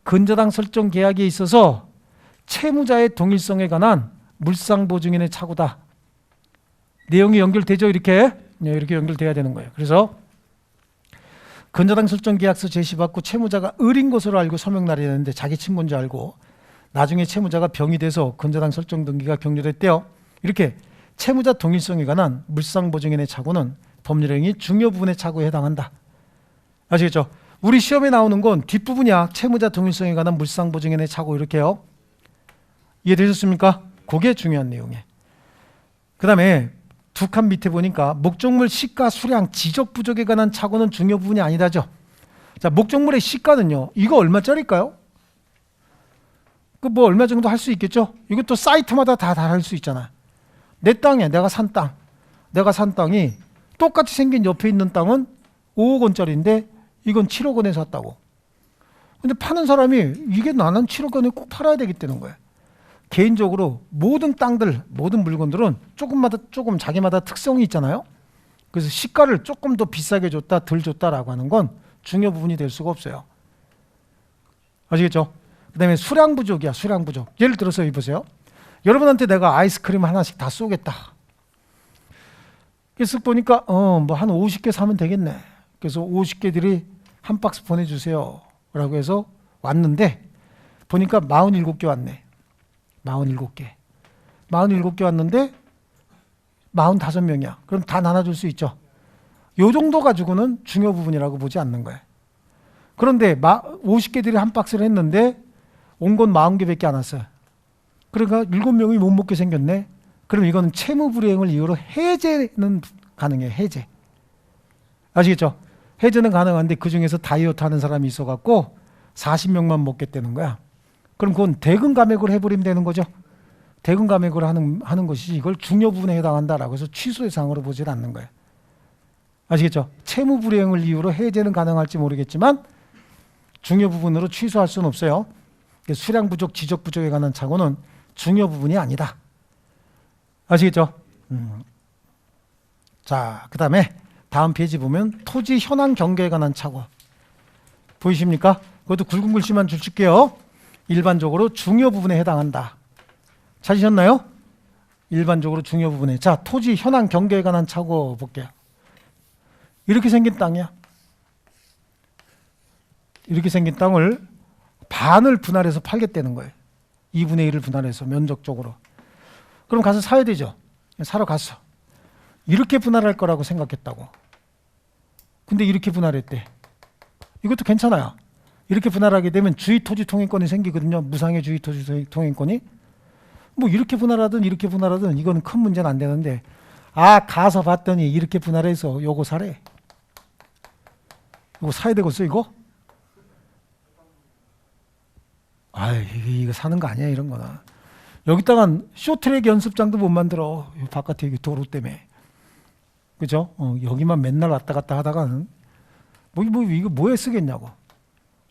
S1: 근저당 설정 계약에 있어서 채무자의 동일성에 관한 물상 보증인의 착오다. 내용이 연결되죠, 이렇게. 이렇게 연결돼야 되는 거예요. 그래서 근저당 설정 계약서 제시받고 채무자가 을인 것으로 알고 서명 날이었는데 자기 친구인 줄 알고 나중에 채무자가 병이 돼서 근저당 설정 등기가 격려됐대요. 이렇게 채무자 동일성에 관한 물상보증인의 착오는 법률행위 중요 부분의 착오에 해당한다. 아시겠죠? 우리 시험에 나오는 건 뒷부분이야. 채무자 동일성에 관한 물상보증인의 착오 이렇게요. 이해되셨습니까? 그게 중요한 내용이에요. 그 다음에 두 칸 밑에 보니까 목적물 시가 수량 지적 부족에 관한 착오는 중요 부분이 아니다죠. 자, 목적물의 시가는요. 이거 얼마짜리일까요? 그 뭐 얼마 정도 할 수 있겠죠? 이것도 사이트마다 다 다를 수 있잖아. 내 땅이야. 내가 산 땅. 내가 산 땅이 똑같이 생긴 옆에 있는 땅은 5억 원짜리인데 이건 7억 원에 샀다고. 근데 파는 사람이 이게 나는 7억 원에 꼭 팔아야 되기 때문인 거야. 개인적으로 모든 땅들, 모든 물건들은 조금 자기마다 특성이 있잖아요. 그래서 시가를 조금 더 비싸게 줬다, 덜 줬다라고 하는 건 중요 부분이 될 수가 없어요. 아시겠죠? 그 다음에 수량 부족이야, 수량 부족. 예를 들어서 이 보세요. 여러분한테 내가 아이스크림 하나씩 다 쏘겠다. 그래서 보니까 뭐 한 50개 사면 되겠네. 그래서 50개들이 한 박스 보내주세요 라고 해서 왔는데 보니까 47개 왔네. 47개. 47개 왔는데 45명이야. 그럼 다 나눠줄 수 있죠. 요 정도 가지고는 중요 부분이라고 보지 않는 거예요. 그런데 50개들이 한 박스를 했는데 온 건 40개밖에 안 왔어요. 그러니까 7명이 못 먹게 생겼네. 그럼 이거는 채무불이행을 이유로 해제는 가능해요. 해제. 아시겠죠? 해제는 가능한데 그중에서 다이어트 하는 사람이 있어갖고 40명만 먹겠다는 거야. 그럼 그건 대금 감액으로 해버리면 되는 거죠. 대금 감액으로 하는 것이지 이걸 중요 부분에 해당한다라고 해서 취소 대상으로 보질 않는 거예요. 아시겠죠? 채무 불이행을 이유로 해제는 가능할지 모르겠지만 중요 부분으로 취소할 수는 없어요. 수량 부족, 지적 부족에 관한 착오는 중요 부분이 아니다. 아시겠죠? 자, 그 다음에 다음 페이지 보면 토지 현황 경계에 관한 착오. 보이십니까? 그것도 굵은 글씨만 줄칠게요. 일반적으로 중요 부분에 해당한다. 찾으셨나요? 일반적으로 중요 부분에. 자, 토지 현황 경계에 관한 착오 볼게요. 이렇게 생긴 땅이야. 이렇게 생긴 땅을 반을 분할해서 팔겠다는 거예요. 2분의 1을 분할해서 면적적으로. 그럼 가서 사야 되죠. 사러 갔어. 이렇게 분할할 거라고 생각했다고. 근데 이렇게 분할했대. 이것도 괜찮아요. 이렇게 분할하게 되면 주의토지 통행권이 생기거든요. 무상의 주의토지 통행권이. 뭐 이렇게 분할하든 이렇게 분할하든 이거는 큰 문제는 안 되는데 가서 봤더니 이렇게 분할해서 요거 사래. 이거 사야 되겠어 이거? 이거 사는 거 아니야 이런 거는. 여기다가 쇼트랙 연습장도 못 만들어. 바깥에 도로 때문에. 그죠? 여기만 맨날 왔다 갔다 하다가는 이거 뭐에 쓰겠냐고.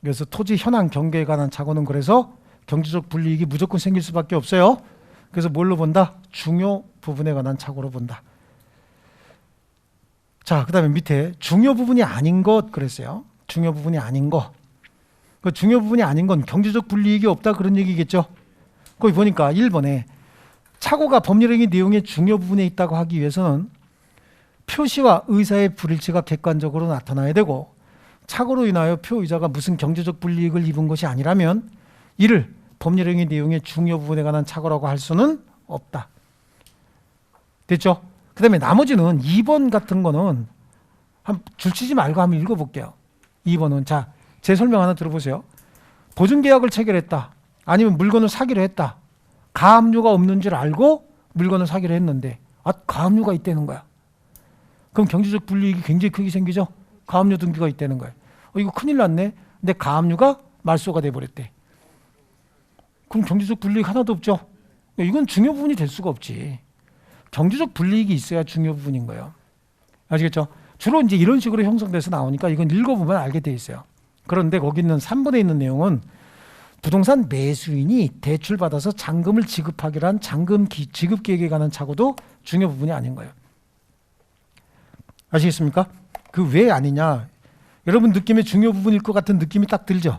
S1: 그래서 토지 현황 경계에 관한 착오는 그래서 경제적 불이익이 무조건 생길 수밖에 없어요. 그래서 뭘로 본다? 중요 부분에 관한 착오로 본다. 자, 그 다음에 밑에 중요 부분이 아닌 것 그랬어요. 중요 부분이 아닌 거. 그 중요 부분이 아닌 건 경제적 불이익이 없다 그런 얘기겠죠. 거기 보니까 1번에 착오가 법률행위 내용의 중요 부분에 있다고 하기 위해서는 표시와 의사의 불일치가 객관적으로 나타나야 되고 착오로 인하여 표의자가 무슨 경제적 불이익을 입은 것이 아니라면 이를 법률행위 내용의 중요 부분에 관한 착오라고 할 수는 없다. 됐죠? 그 다음에 나머지는 2번 같은 거는 줄치지 말고 한번 읽어볼게요. 2번은 자, 제 설명 하나 들어보세요. 보증계약을 체결했다. 아니면 물건을 사기로 했다. 가압류가 없는 줄 알고 물건을 사기로 했는데 가압류가 있다는 거야. 그럼 경제적 불이익이 굉장히 크게 생기죠. 가압류 등기가 있다는 거예요. 이거 큰일 났네. 근데 가압류가 말소가 돼버렸대. 그럼 경제적 불이익 하나도 없죠. 이건 중요 부분이 될 수가 없지. 경제적 불이익이 있어야 중요 부분인 거예요. 아시겠죠? 주로 이제 이런 식으로 형성돼서 나오니까 이건 읽어보면 알게 돼 있어요. 그런데 거기 있는 3번에 있는 내용은 부동산 매수인이 대출받아서 잔금을 지급하기로 한 잔금 지급 계획에 관한 착오도 중요 부분이 아닌 거예요. 아시겠습니까? 그 왜 아니냐? 여러분 느낌에 중요 부분일 것 같은 느낌이 딱 들죠?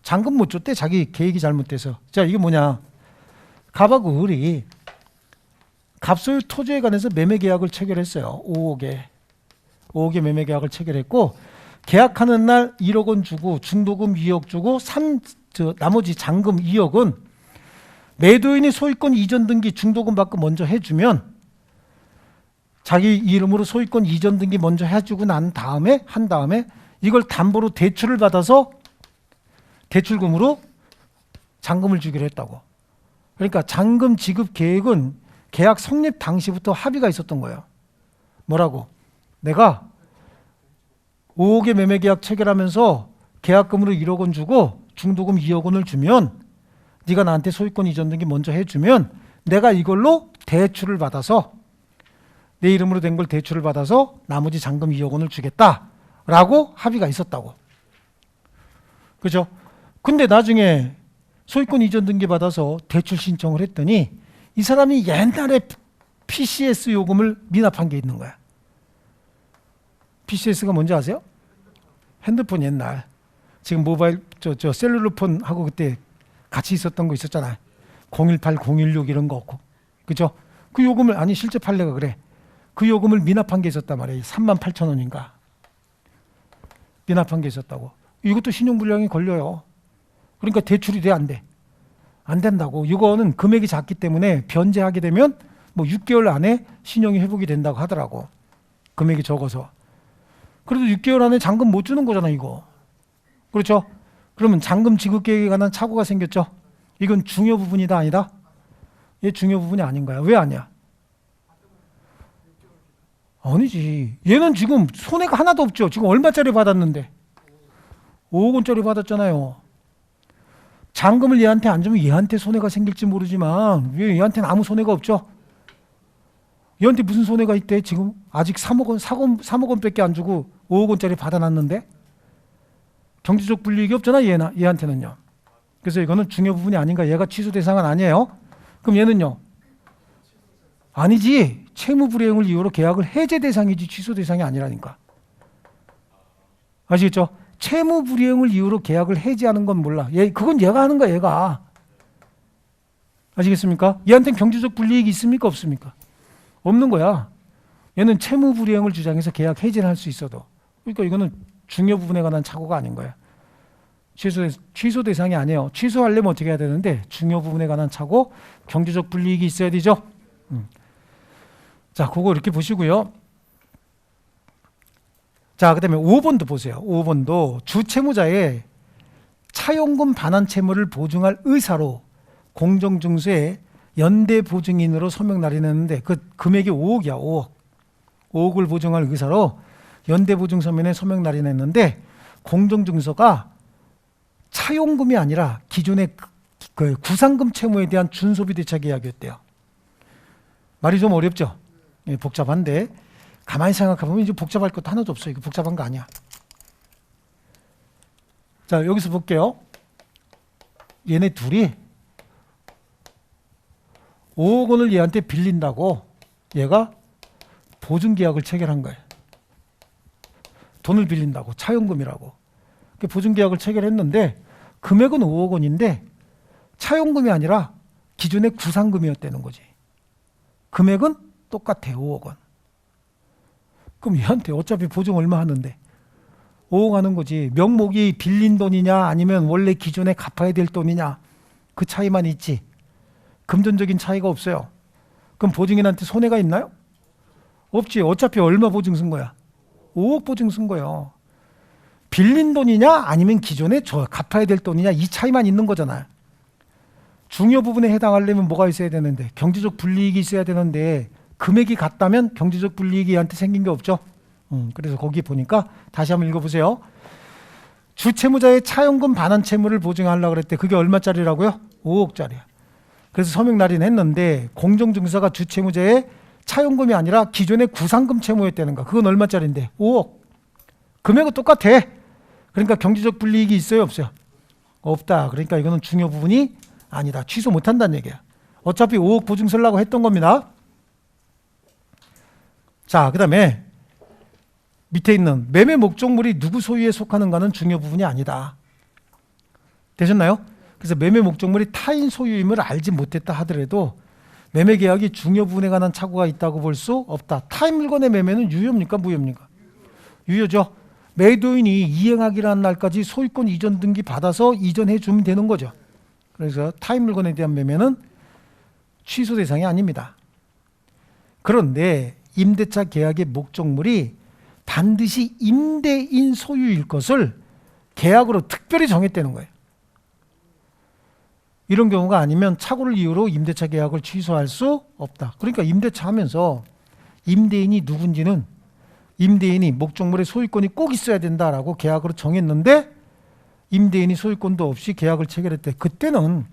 S1: 잔금 못 줬대. 자기 계획이 잘못돼서. 자, 이게 뭐냐? 갑하고 을이 갑소유 토지에 관해서 매매 계약을 체결했어요. 5억에. 5억의 매매 계약을 체결했고 계약하는 날 1억 원 주고 중도금 2억 주고 나머지 잔금 2억은 매도인이 소유권 이전 등기 중도금 받고 먼저 해주면 자기 이름으로 소유권 이전 등기 먼저 해주고 한 다음에 이걸 담보로 대출을 받아서 대출금으로 잔금을 주기로 했다고. 그러니까 잔금 지급 계획은 계약 성립 당시부터 합의가 있었던 거예요. 뭐라고? 내가 5억의 매매 계약 체결하면서 계약금으로 1억 원 주고 중도금 2억 원을 주면 네가 나한테 소유권 이전 등기 먼저 해주면 내가 이걸로 대출을 받아서 내 이름으로 된 걸 대출을 받아서 나머지 잔금 2억 원을 주겠다라고 합의가 있었다고. 그죠? 근데 나중에 소유권 이전 등기 받아서 대출 신청을 했더니 이 사람이 옛날에 PCS 요금을 미납한 게 있는 거야. PCS가 뭔지 아세요? 핸드폰 옛날. 지금 모바일 셀룰러폰 하고 그때 같이 있었던 거 있었잖아요. 018, 016 이런 거 없고. 그죠? 그 요금을 아니 실제 판례가 그래. 그 요금을 미납한 게 있었단 말이에요. 38,000원인가. 미납한 게 있었다고. 이것도 신용불량이 걸려요. 그러니까 대출이 돼, 안 돼? 안 된다고. 이거는 금액이 작기 때문에 변제하게 되면 뭐 6개월 안에 신용이 회복이 된다고 하더라고. 금액이 적어서. 그래도 6개월 안에 잔금 못 주는 거잖아, 이거. 그렇죠? 그러면 잔금 지급 계획에 관한 착오가 생겼죠. 이건 중요 부분이다, 아니다? 얘 중요 부분이 아닌 거야. 왜 아니야? 아니지. 얘는 지금 손해가 하나도 없죠. 지금 얼마짜리 받았는데? 5억 원짜리 받았잖아요. 잔금을 얘한테 안 주면 얘한테 손해가 생길지 모르지만 왜 얘한테는 아무 손해가 없죠? 얘한테 무슨 손해가 있대? 지금 아직 3억 원밖에 안 주고 5억 원짜리 받아놨는데 경제적 불이익이 없잖아, 얘한테는요. 그래서 이거는 중요 부분이 아닌가. 얘가 취소 대상은 아니에요. 그럼 얘는요? 아니지. 채무 불이행을 이유로 계약을 해제 대상이지 취소 대상이 아니라니까. 아시겠죠? 채무 불이행을 이유로 계약을 해지하는 건 몰라. 그건 얘가 하는 거야, 얘가. 아시겠습니까? 얘한테는 경제적 불이익이 있습니까, 없습니까? 없는 거야. 얘는 채무 불이행을 주장해서 계약 해지를 할 수 있어도. 그러니까 이거는 중요 부분에 관한 착오가 아닌 거야. 취소 대상이 아니에요. 취소하려면 어떻게 해야 되는데 중요 부분에 관한 착오, 경제적 불이익이 있어야 되죠. 자, 그거 이렇게 보시고요. 자, 그 다음에 5번도 보세요. 5번도 주채무자의 차용금 반환 채무를 보증할 의사로 공정증서에 연대 보증인으로 서명 날인했는데 그 금액이 5억이야. 5억. 5억을 보증할 의사로 연대 보증 서면에 서명 날인했는데 공정증서가 차용금이 아니라 기존의 그 구상금 채무에 대한 준소비 대차 계약이었대요. 말이 좀 어렵죠? 예, 복잡한데 가만히 생각해보면 이제 복잡할 것도 하나도 없어요. 이거 복잡한 거 아니야. 자, 여기서 볼게요. 얘네 둘이 5억 원을 얘한테 빌린다고 얘가 보증계약을 체결한 거예요. 돈을 빌린다고, 차용금이라고. 보증계약을 체결했는데 금액은 5억 원인데 차용금이 아니라 기존의 구상금이었다는 거지. 금액은 똑같아요. 5억 원. 그럼 얘한테 어차피 보증 얼마 하는데 5억 하는 거지. 명목이 빌린 돈이냐 아니면 원래 기존에 갚아야 될 돈이냐 그 차이만 있지. 금전적인 차이가 없어요. 그럼 보증인한테 손해가 있나요? 없지. 어차피 얼마 보증 쓴 거야? 5억 보증 쓴 거예요. 빌린 돈이냐 아니면 기존에 갚아야 될 돈이냐 이 차이만 있는 거잖아요. 중요 부분에 해당하려면 뭐가 있어야 되는데 경제적 불이익이 있어야 되는데 금액이 같다면 경제적 불이익이 얘한테 생긴 게 없죠. 그래서 거기 보니까 다시 한번 읽어보세요. 주채무자의 차용금 반환 채무를 보증하려고 그랬대. 그게 얼마짜리라고요? 5억짜리야. 그래서 서명 날인했는데 공정증서가 주채무자의 차용금이 아니라 기존의 구상금 채무였다는 거. 그건 얼마짜리인데? 5억. 금액은 똑같아. 그러니까 경제적 불이익이 있어요, 없어요? 없다. 그러니까 이거는 중요 부분이 아니다. 취소 못한다는 얘기야. 어차피 5억 보증 쓰려고 했던 겁니다. 자, 그 다음에 밑에 있는 매매 목적물이 누구 소유에 속하는가는 중요 부분이 아니다. 되셨나요? 그래서 매매 목적물이 타인 소유임을 알지 못했다 하더라도 매매 계약이 중요 부분에 관한 착오가 있다고 볼 수 없다. 타인 물건의 매매는 유효입니까? 무효입니까? 유효죠. 매도인이 이행하기로 한 날까지 소유권 이전 등기 받아서 이전해 주면 되는 거죠. 그래서 타인 물건에 대한 매매는 취소 대상이 아닙니다. 그런데 임대차 계약의 목적물이 반드시 임대인 소유일 것을 계약으로 특별히 정했다는 거예요. 이런 경우가 아니면 착오를 이유로 임대차 계약을 취소할 수 없다. 그러니까 임대차 하면서 임대인이 누군지는 임대인이 목적물의 소유권이 꼭 있어야 된다라고 계약으로 정했는데 임대인이 소유권도 없이 계약을 체결했대. 그때는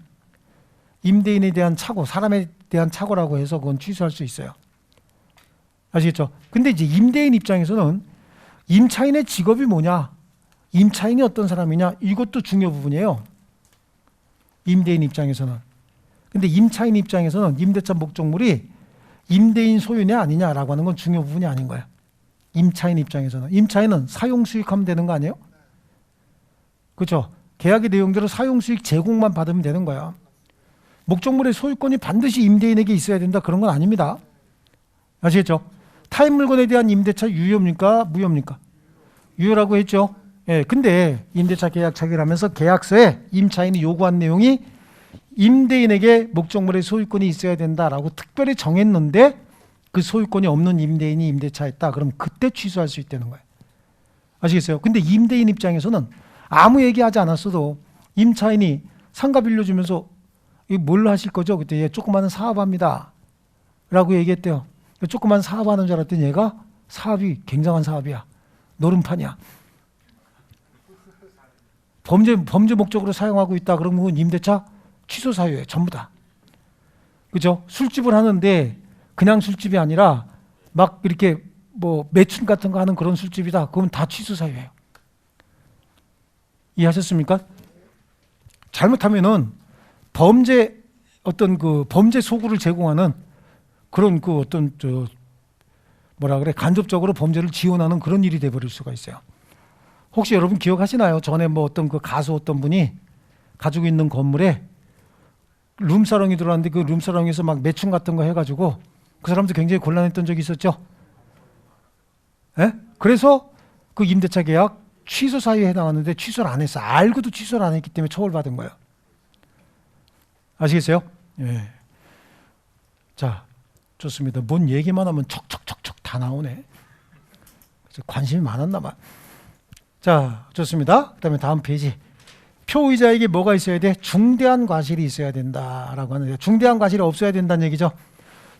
S1: 임대인에 대한 착오, 사람에 대한 착오라고 해서 그건 취소할 수 있어요. 아시겠죠? 근데 이제 임대인 입장에서는 임차인의 직업이 뭐냐, 임차인이 어떤 사람이냐, 이것도 중요 부분이에요. 임대인 입장에서는. 근데 임차인 입장에서는 임대차 목적물이 임대인 소유냐 아니냐라고 하는 건 중요 부분이 아닌 거예요. 임차인 입장에서는. 임차인은 사용 수익하면 되는 거 아니에요? 그렇죠? 계약의 내용대로 사용 수익 제공만 받으면 되는 거야. 목적물의 소유권이 반드시 임대인에게 있어야 된다, 그런 건 아닙니다. 아시겠죠? 타인 물건에 대한 임대차 유효입니까? 무효입니까? 유효라고 했죠. 예, 근데 임대차 계약 체결하면서 계약서에 임차인이 요구한 내용이 임대인에게 목적물의 소유권이 있어야 된다라고 특별히 정했는데 그 소유권이 없는 임대인이 임대차했다. 그럼 그때 취소할 수 있다는 거예요. 아시겠어요? 근데 임대인 입장에서는 아무 얘기하지 않았어도 임차인이 상가 빌려주면서 이거 뭘로 하실 거죠? 그때 얘 조그마한 사업합니다 라고 얘기했대요. 조그만 사업하는 줄 알았더니 얘가 사업이 굉장한 사업이야. 노름판이야. 범죄 목적으로 사용하고 있다. 그러면 그건 임대차 취소 사유예요. 전부 다. 그죠? 술집을 하는데 그냥 술집이 아니라 막 이렇게 뭐 매춘 같은 거 하는 그런 술집이다. 그건 다 취소 사유예요. 이해하셨습니까? 잘못하면은 범죄 소구를 제공하는 그런 그 어떤 간접적으로 범죄를 지원하는 그런 일이 돼버릴 수가 있어요. 혹시 여러분 기억하시나요? 전에 뭐 어떤 그 가수 어떤 분이 가지고 있는 건물에 룸사롱이 들어왔는데 그 룸사롱에서 막 매춘 같은 거 해가지고 그 사람도 굉장히 곤란했던 적이 있었죠. 예? 그래서 그 임대차 계약 취소 사유에 해당하는데 취소를 안 했어. 알고도 취소를 안 했기 때문에 처벌받은 거예요. 아시겠어요? 예. 자, 좋습니다. 뭔 얘기만 하면 척척척척 다 나오네. 그래서 관심이 많았나 봐. 자, 좋습니다. 그 다음에 다음 페이지. 표의자에게 뭐가 있어야 돼? 중대한 과실이 있어야 된다라고 하는데, 중대한 과실이 없어야 된다는 얘기죠.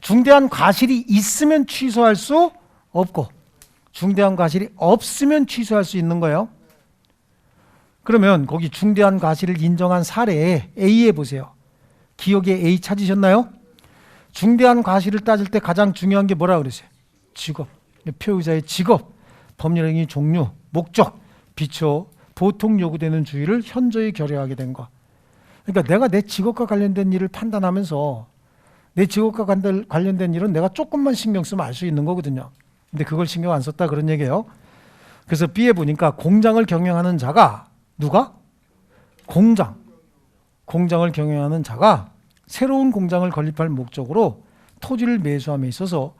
S1: 중대한 과실이 있으면 취소할 수 없고 중대한 과실이 없으면 취소할 수 있는 거예요. 그러면 거기 중대한 과실을 인정한 사례에 A에 보세요. 기억에 A 찾으셨나요? 중대한 과실을 따질 때 가장 중요한 게 뭐라 그랬어요? 직업. 표의자의 직업, 법률행위 종류, 목적, 비춰, 보통 요구되는 주의를 현저히 결여하게 된 것. 그러니까 내가 내 직업과 관련된 일을 판단하면서 내 직업과 관련된 일은 내가 조금만 신경 쓰면 알 수 있는 거거든요. 근데 그걸 신경 안 썼다 그런 얘기예요. 그래서 B에 보니까 공장을 경영하는 자가 누가? 공장을 경영하는 자가 새로운 공장을 건립할 목적으로 토지를 매수함에 있어서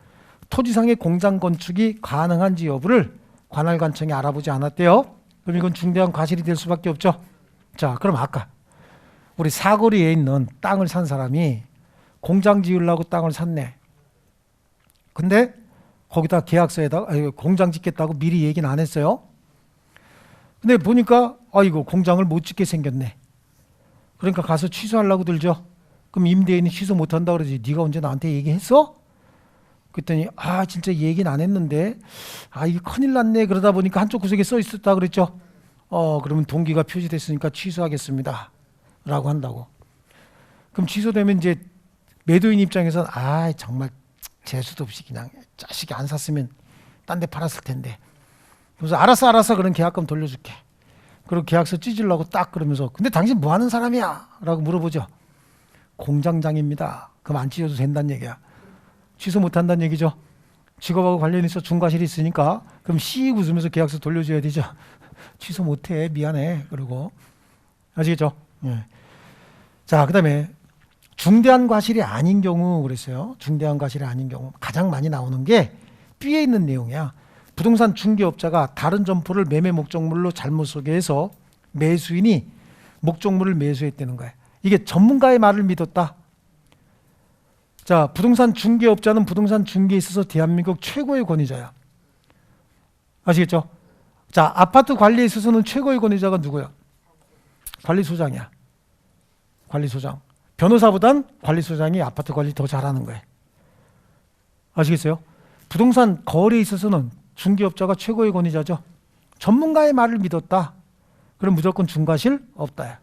S1: 토지상의 공장 건축이 가능한지 여부를 관할관청이 알아보지 않았대요. 그럼 이건 중대한 과실이 될 수밖에 없죠. 자, 그럼 아까 우리 사거리에 있는 땅을 산 사람이 공장 지으려고 땅을 샀네. 근데 거기다 계약서에다가 공장 짓겠다고 미리 얘기는 안 했어요. 근데 보니까 이거 공장을 못 짓게 생겼네. 그러니까 가서 취소하려고 들죠. 그럼 임대인이 취소 못한다 그러지. 네가 언제 나한테 얘기했어? 그랬더니 진짜 얘기는 안 했는데 이거 큰일 났네. 그러다 보니까 한쪽 구석에 써 있었다 그랬죠. 그러면 동기가 표시됐으니까 취소하겠습니다 라고 한다고. 그럼 취소되면 이제 매도인 입장에서는 정말 재수도 없이 그냥 자식이 안 샀으면 딴 데 팔았을 텐데. 그래서 알았어 그럼 계약금 돌려줄게. 그리고 계약서 찢으려고 딱 그러면서 근데 당신 뭐 하는 사람이야? 라고 물어보죠. 공장장입니다. 그럼 안 찢어도 된다는 얘기야. 취소 못한다는 얘기죠. 직업하고 관련해서 중과실이 있으니까 그럼 씩 웃으면서 계약서 돌려줘야 되죠. 취소 못해 미안해. 그러고 아시겠죠? 예. 자, 그 다음에 중대한 과실이 아닌 경우 그랬어요. 중대한 과실이 아닌 경우 가장 많이 나오는 게 B에 있는 내용이야. 부동산 중개업자가 다른 점포를 매매 목적물로 잘못 소개해서 매수인이 목적물을 매수했다는 거예요. 이게 전문가의 말을 믿었다. 자, 부동산 중개업자는 부동산 중개에 있어서 대한민국 최고의 권위자야. 아시겠죠? 자, 아파트 관리에 있어서는 최고의 권위자가 누구야? 관리소장이야. 관리소장. 변호사보단 관리소장이 아파트 관리 더 잘하는 거예요. 아시겠어요? 부동산 거래에 있어서는 중개업자가 최고의 권위자죠. 전문가의 말을 믿었다. 그럼 무조건 중과실 없다.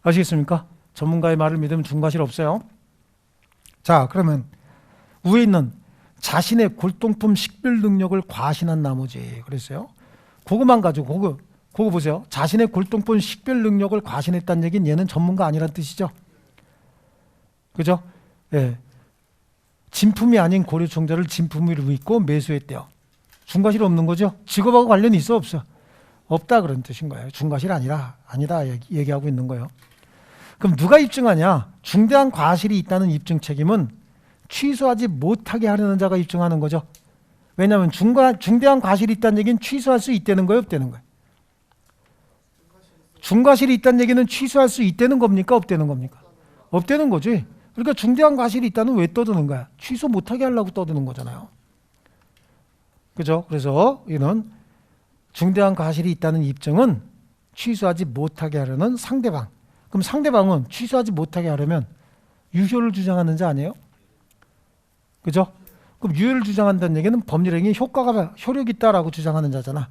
S1: 아시겠습니까? 전문가의 말을 믿으면 중과실 없어요. 자, 그러면 위에 있는 자신의 골동품 식별 능력을 과신한 나머지 그랬어요. 그거만 가지고 그거 보세요. 자신의 골동품 식별 능력을 과신했다는 얘기는 얘는 전문가 아니란 뜻이죠. 그죠? 예. 진품이 아닌 고려총자를 진품으로 믿고 매수했대요. 중과실 없는 거죠? 직업하고 관련이 있어 없어? 없다 그런 뜻인 거예요. 중과실 아니다 얘기하고 있는 거예요. 그럼 누가 입증하냐? 중대한 과실이 있다는 입증 책임은 취소하지 못하게 하려는 자가 입증하는 거죠. 왜냐하면 중대한 과실이 있다는 얘기는 취소할 수 있다는 거예요, 없다는 거예요? 중과실이 있다는 얘기는 취소할 수 있다는 겁니까, 없다는 겁니까? 없다는 거지. 그러니까 중대한 과실이 있다는 왜 떠드는 거야? 취소 못하게 하려고 떠드는 거잖아요. 그죠? 그래서 이는 중대한 과실이 있다는 입증은 취소하지 못하게 하려는 상대방. 그럼 상대방은 취소하지 못하게 하려면 유효를 주장하는 자 아니에요? 그죠? 그럼 유효를 주장한다는 얘기는 법률행위 효력이 있다라고 주장하는 자잖아.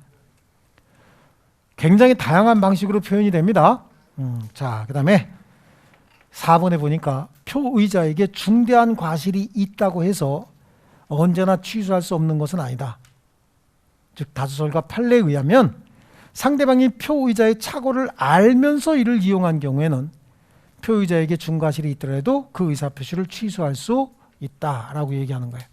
S1: 굉장히 다양한 방식으로 표현이 됩니다. 자, 그 다음에 4번에 보니까 표의자에게 중대한 과실이 있다고 해서 언제나 취소할 수 없는 것은 아니다. 즉 다수설과 판례에 의하면 상대방이 표의자의 착오를 알면서 이를 이용한 경우에는 표의자에게 중과실이 있더라도 그 의사표시를 취소할 수 있다라고 얘기하는 거예요.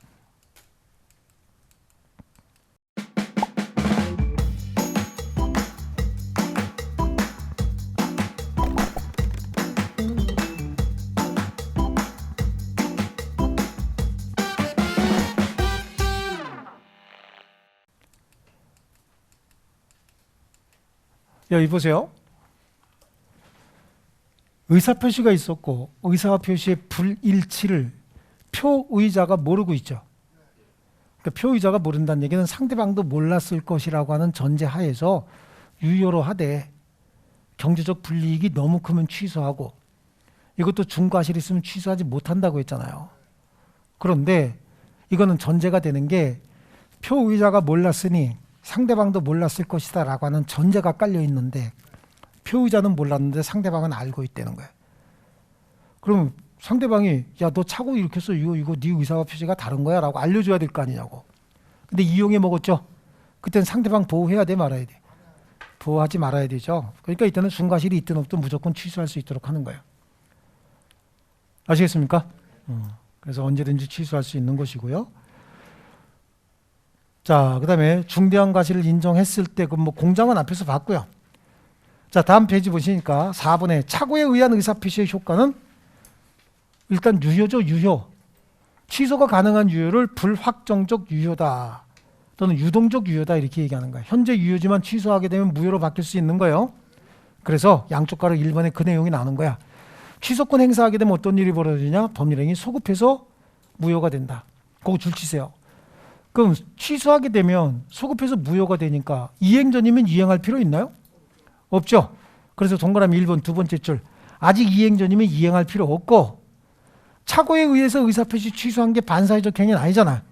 S1: 여기 보세요. 의사표시가 있었고 의사표시의 불일치를 표의자가 모르고 있죠. 그러니까 표의자가 모른다는 얘기는 상대방도 몰랐을 것이라고 하는 전제하에서 유효로 하되 경제적 불이익이 너무 크면 취소하고 이것도 중과실이 있으면 취소하지 못한다고 했잖아요. 그런데 이거는 전제가 되는 게 표의자가 몰랐으니 상대방도 몰랐을 것이다 라고 하는 전제가 깔려 있는데 표의자는 몰랐는데 상대방은 알고 있다는 거예요. 그럼 상대방이 야 너 착오 이렇게 했어 이거 네 의사와 표시가 다른 거야 라고 알려줘야 될 거 아니냐고. 근데 이용해 먹었죠. 그때는 상대방 보호해야 돼 말아야 돼. 보호하지 말아야 되죠. 그러니까 이때는 중과실이 있든 없든 무조건 취소할 수 있도록 하는 거예요. 아시겠습니까? 그래서 언제든지 취소할 수 있는 것이고요. 자, 그 다음에 중대한 과실을 인정했을 때 그 뭐 공장은 앞에서 봤고요. 자, 다음 페이지 보시니까 4번에 착오에 의한 의사표시의 효과는 일단 유효죠, 유효. 취소가 가능한 유효를 불확정적 유효다 또는 유동적 유효다 이렇게 얘기하는 거예요. 현재 유효지만 취소하게 되면 무효로 바뀔 수 있는 거예요. 그래서 양쪽 가로 1번에 그 내용이 나오는 거야. 취소권 행사하게 되면 어떤 일이 벌어지냐? 법률행위 소급해서 무효가 된다. 그거 줄치세요. 그럼 취소하게 되면 소급해서 무효가 되니까 이행 전이면 이행할 필요 있나요? 없죠. 그래서 동그라미 1번 두 번째 줄 아직 이행 전이면 이행할 필요 없고 착오에 의해서 의사표시 취소한 게 반사회적 행위는 아니잖아.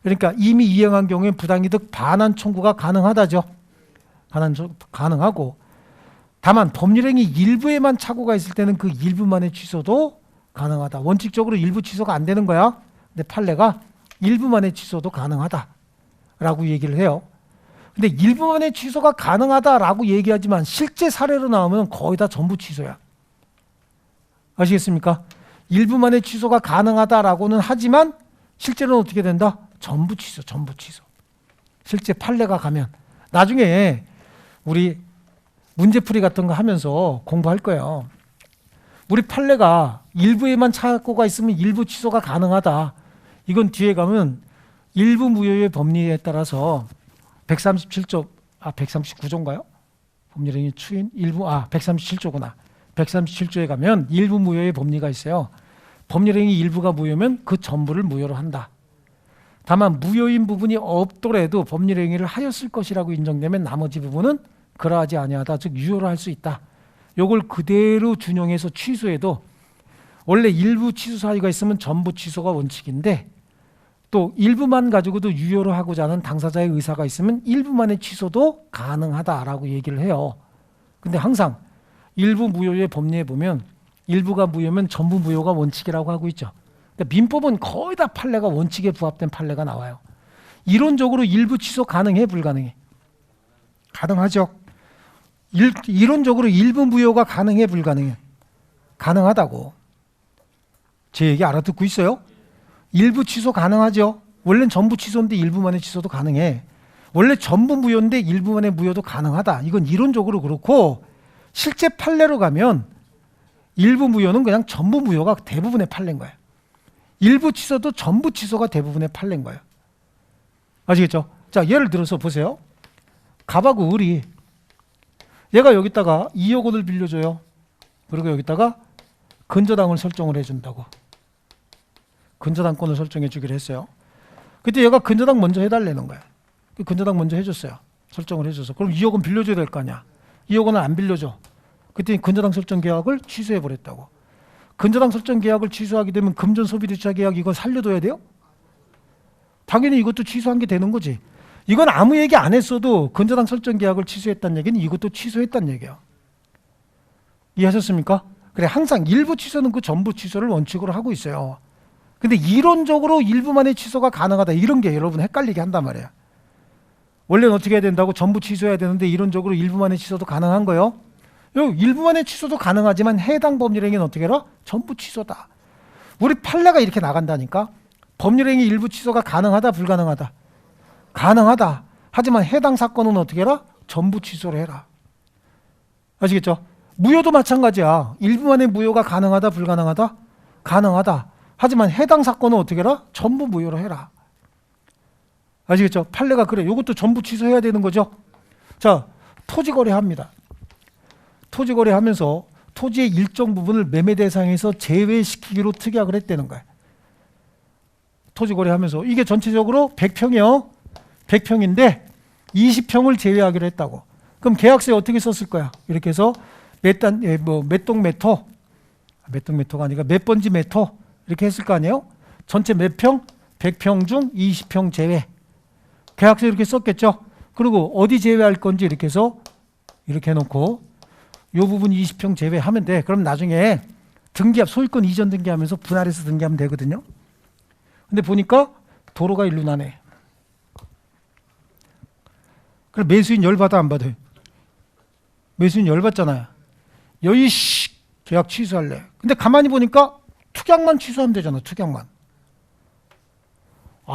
S1: 그러니까 이미 이행한 경우에 부당이득 반환 청구가 가능하다죠. 가능하고 다만 법률행위 일부에만 착오가 있을 때는 그 일부만의 취소도 가능하다. 원칙적으로 일부 취소가 안 되는 거야. 근데 판례가 일부만의 취소도 가능하다라고 얘기를 해요. 근데 일부만의 취소가 가능하다라고 얘기하지만 실제 사례로 나오면 거의 다 전부 취소야. 아시겠습니까? 일부만의 취소가 가능하다라고는 하지만 실제로는 어떻게 된다? 전부 취소, 전부 취소. 실제 판례가 가면 나중에 우리 문제풀이 같은 거 하면서 공부할 거예요. 우리 판례가 일부에만 착오가 있으면 일부 취소가 가능하다. 이건 뒤에 가면 일부 무효의 법리에 따라서 137조, 139조인가요? 법률행위 추인 일부 137조구나. 137조에 가면 일부 무효의 법리가 있어요. 법률행위 일부가 무효면 그 전부를 무효로 한다. 다만 무효인 부분이 없더라도 법률행위를 하였을 것이라고 인정되면 나머지 부분은 그러하지 아니하다, 즉 유효로 할 수 있다. 요걸 그대로 준용해서 취소해도 원래 일부 취소 사유가 있으면 전부 취소가 원칙인데 또 일부만 가지고도 유효로 하고자 하는 당사자의 의사가 있으면 일부만의 취소도 가능하다라고 얘기를 해요. 근데 항상 일부 무효의 법리에 보면 일부가 무효면 전부 무효가 원칙이라고 하고 있죠. 근데 민법은 거의 다 판례가 원칙에 부합된 판례가 나와요. 이론적으로 일부 취소 가능해, 불가능해? 가능하죠. 이론적으로 일부 무효가 가능해, 불가능해? 가능하다고. 제 얘기 알아듣고 있어요? 일부 취소 가능하죠. 원래는 전부 취소인데 일부만의 취소도 가능해. 원래 전부 무효인데 일부만의 무효도 가능하다. 이건 이론적으로 그렇고 실제 판례로 가면 일부 무효는 그냥 전부 무효가 대부분의 판례인 거예요. 일부 취소도 전부 취소가 대부분의 판례인 거예요. 아시겠죠? 자, 예를 들어서 보세요. 갑하고 을이 얘가 여기다가 2억 원을 빌려줘요. 그리고 여기다가 근저당을 설정을 해준다고. 근저당권을 설정해 주기로 했어요. 그때 얘가 근저당 먼저 해달라는 거야. 근저당 먼저 해줬어요. 설정을 해줘서. 그럼 2억 원 빌려줘야 될 거 아니야. 2억 원을 안 빌려줘. 그때 근저당 설정 계약을 취소해 버렸다고. 근저당 설정 계약을 취소하게 되면 금전 소비대차 계약 이거 살려둬야 돼요? 당연히 이것도 취소한 게 되는 거지. 이건 아무 얘기 안 했어도 근저당 설정 계약을 취소했다는 얘기는 이것도 취소했다는 얘기야. 이해하셨습니까? 그래, 항상 일부 취소는 그 전부 취소를 원칙으로 하고 있어요. 근데 이론적으로 일부만의 취소가 가능하다, 이런 게 여러분 헷갈리게 한단 말이에요. 원래는 어떻게 해야 된다고? 전부 취소해야 되는데 이론적으로 일부만의 취소도 가능한 거예요. 일부만의 취소도 가능하지만 해당 법률행위는 어떻게 해라? 전부 취소다. 우리 판례가 이렇게 나간다니까. 법률행위 일부 취소가 가능하다, 불가능하다? 가능하다. 하지만 해당 사건은 어떻게 해라? 전부 취소를 해라. 아시겠죠? 무효도 마찬가지야. 일부만의 무효가 가능하다, 불가능하다? 가능하다. 하지만 해당 사건은 어떻게 해라? 전부 무효로 해라. 아시겠죠? 판례가 그래. 이것도 전부 취소해야 되는 거죠. 자, 토지거래합니다. 토지거래하면서 토지의 일정 부분을 매매 대상에서 제외시키기로 특약을 했다는 거야. 토지거래하면서 이게 전체적으로 100평이요. 100평인데 20평을 제외하기로 했다고. 그럼 계약서에 어떻게 썼을 거야? 이렇게 해서 몇 동 몇 호, 몇 동 몇 호가 아니라 몇 번지 몇 호 이렇게 했을 거 아니에요? 전체 몇 평? 100평 중 20평 제외. 계약서 이렇게 썼겠죠? 그리고 어디 제외할 건지 이렇게 해서 이렇게 해놓고 이 부분 20평 제외하면 돼. 그럼 나중에 등기합, 소유권 이전 등기하면서 분할해서 등기하면 되거든요. 근데 보니까 도로가 일로 나네. 그럼 매수인 열받아, 안 받아요? 매수인 열받잖아요. 여기 계약 취소할래. 근데 가만히 보니까 특약만 취소하면 되잖아. 특약만.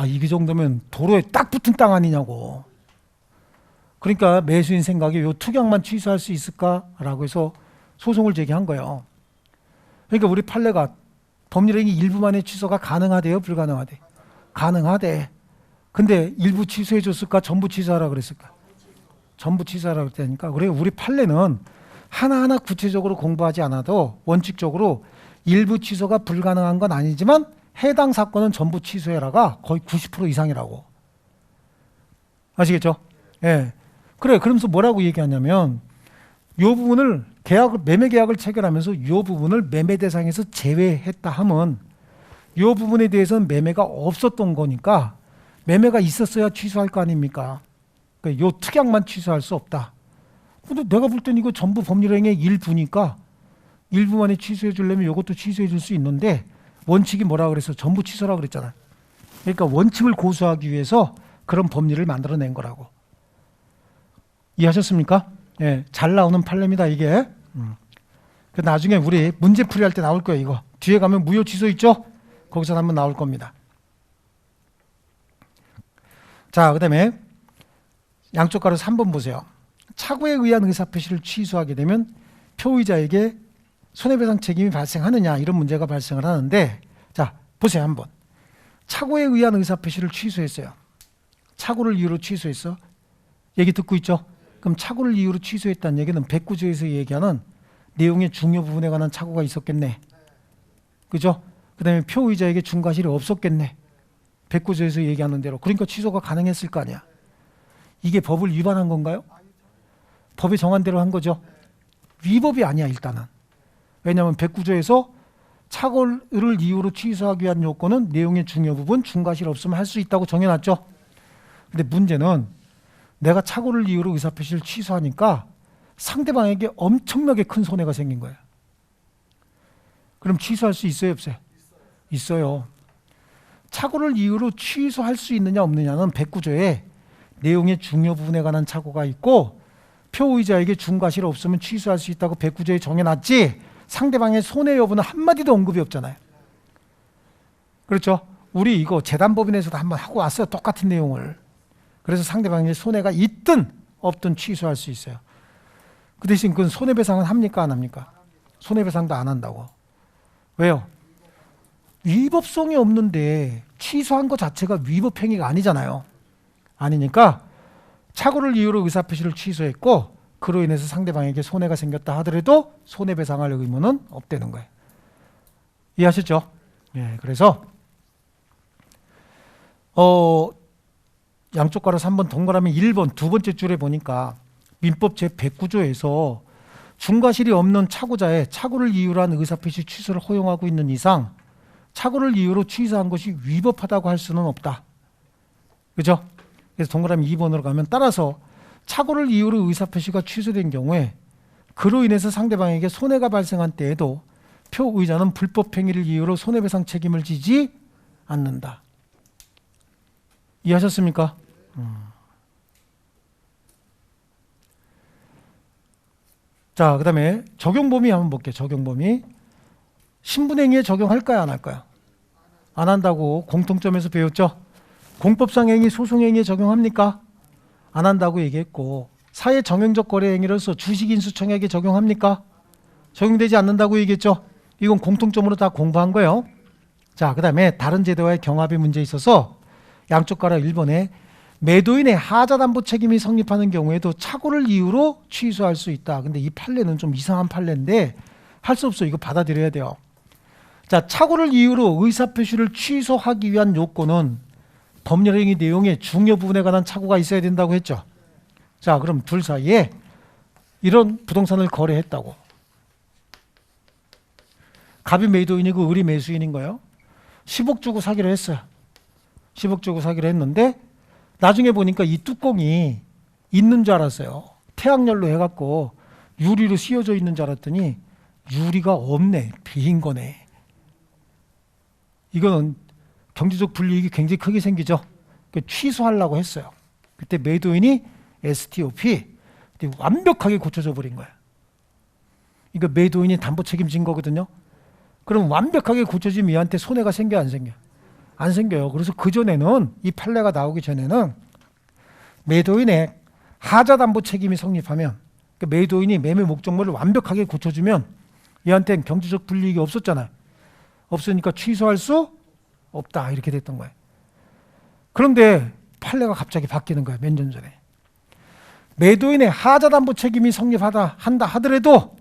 S1: 이 정도면 도로에 딱 붙은 땅 아니냐고. 그러니까 매수인 생각에 요 특약만 취소할 수 있을까라고 해서 소송을 제기한 거예요. 그러니까 우리 판례가 법률행위 일부만의 취소가 가능하대요, 불가능하대? 가능하대. 근데 일부 취소해 줬을까, 전부 취소하라 그랬을까? 전부 취소하라 그랬다니까. 그래, 우리 판례는 하나하나 구체적으로 공부하지 않아도 원칙적으로 일부 취소가 불가능한 건 아니지만 해당 사건은 전부 취소해라가 거의 90% 이상이라고. 아시겠죠? 예. 그래, 그러면서 뭐라고 얘기하냐면 이 부분을 매매 계약을 체결하면서 이 부분을 매매 대상에서 제외했다 하면 이 부분에 대해서는 매매가 없었던 거니까 매매가 있었어야 취소할 거 아닙니까? 그러니까 이 특약만 취소할 수 없다. 근데 내가 볼 땐 이거 전부 법률행위의 일부니까 일부만에 취소해 주려면 이것도 취소해 줄 수 있는데 원칙이 뭐라 그래서 전부 취소라 그랬잖아요. 그러니까 원칙을 고수하기 위해서 그런 법리를 만들어낸 거라고. 이해하셨습니까? 예, 잘 나오는 판례입니다, 이게. 그 나중에 우리 문제풀이 할 때 나올 거예요, 이거. 뒤에 가면 무효 취소 있죠? 거기서 한번 나올 겁니다. 자, 그 다음에 양쪽 가로 3번 보세요. 착오에 의한 의사표시를 취소하게 되면 표의자에게 손해배상 책임이 발생하느냐, 이런 문제가 발생을 하는데, 자, 보세요, 한번. 착오에 의한 의사표시를 취소했어요. 착오를 이유로 취소했어. 얘기 듣고 있죠? 그럼 착오를 이유로 취소했다는 얘기는 109조에서 얘기하는 내용의 중요 부분에 관한 착오가 있었겠네. 그죠? 그 다음에 표의자에게 중과실이 없었겠네. 109조에서 얘기하는 대로. 그러니까 취소가 가능했을 거 아니야. 이게 법을 위반한 건가요? 법에 정한 대로 한 거죠. 위법이 아니야 일단은. 왜냐하면 109조에서 착오를 이유로 취소하기 위한 요건은 내용의 중요 부분 중과실 없으면 할 수 있다고 정해놨죠. 근데 문제는 내가 착오를 이유로 의사표시를 취소하니까 상대방에게 엄청나게 큰 손해가 생긴 거예요. 그럼 취소할 수 있어요 없어요? 있어요. 착오를 이유로 취소할 수 있느냐 없느냐는 109조에 내용의 중요 부분에 관한 착오가 있고 표의자에게 중과실 없으면 취소할 수 있다고 109조에 정해놨지 상대방의 손해 여부는 한마디도 언급이 없잖아요. 그렇죠? 우리 이거 재단법인에서도 한번 하고 왔어요. 똑같은 내용을. 그래서 상대방의 손해가 있든 없든 취소할 수 있어요. 그 대신 그건 손해배상은 합니까 안 합니까? 손해배상도 안 한다고. 왜요? 위법성이 없는데 취소한 것 자체가 위법행위가 아니잖아요. 아니니까 착오를 이유로 의사표시를 취소했고 그로 인해서 상대방에게 손해가 생겼다 하더라도 손해배상할 의무는 없다는 거예요. 이해하셨죠? 예, 그래서 양쪽 가로 3번 동그라미 1번 두 번째 줄에 보니까 민법 제109조에서 중과실이 없는 착오자의 착오를 이유로 한 의사표시 취소를 허용하고 있는 이상 착오를 이유로 취소한 것이 위법하다고 할 수는 없다. 그죠? 그래서 동그라미 2번으로 가면 따라서 착오를 이유로 의사표시가 취소된 경우에 그로 인해서 상대방에게 손해가 발생한 때에도 표의자는 불법행위를 이유로 손해배상 책임을 지지 않는다. 이해하셨습니까? 자, 그 다음에 적용범위 한번 볼게요. 적용범위. 신분행위에 적용할까요? 안 할까요? 안 한다고 공통점에서 배웠죠? 공법상 행위, 소송행위에 적용합니까? 안 한다고 얘기했고 사회 정형적 거래 행위로서 주식인수청약에 적용합니까? 적용되지 않는다고 얘기했죠? 이건 공통점으로 다 공부한 거예요. 자, 그 다음에 다른 제도와의 경합의 문제에 있어서 양쪽 가로 1번에 매도인의 하자담보 책임이 성립하는 경우에도 착오를 이유로 취소할 수 있다. 근데 이 판례는 좀 이상한 판례인데 할 수 없어. 이거 받아들여야 돼요. 자, 착오를 이유로 의사표시를 취소하기 위한 요건은 법률행위 내용의 중요 부분에 관한 착오가 있어야 된다고 했죠. 자, 그럼 둘 사이에 이런 부동산을 거래했다고. 갑이 매도인이고 을이 매수인인 거예요. 10억 주고 사기로 했어요. 10억 주고 사기로 했는데 나중에 보니까 이 뚜껑이 있는 줄 알았어요. 태양열로 해갖고 유리로 씌워져 있는 줄 알았더니 유리가 없네. 비인 거네. 이거는 경제적 불이익이 굉장히 크게 생기죠. 취소하려고 했어요. 그때 매도인이 STOP 완벽하게 고쳐져 버린 거예요. 이거 매도인이 담보 책임진 거거든요. 그럼 완벽하게 고쳐지면 얘한테 손해가 생겨 안 생겨? 안 생겨요. 그래서 그전에는 이 판례가 나오기 전에는 매도인의 하자담보 책임이 성립하면 그러니까 매도인이 매매 목적물을 완벽하게 고쳐주면 얘한테는 경제적 불이익이 없었잖아요. 없으니까 취소할 수 없다 이렇게 됐던 거예요. 그런데 판례가 갑자기 바뀌는 거예요. 몇 년 전에. 매도인의 하자담보 책임이 성립한다 하더라도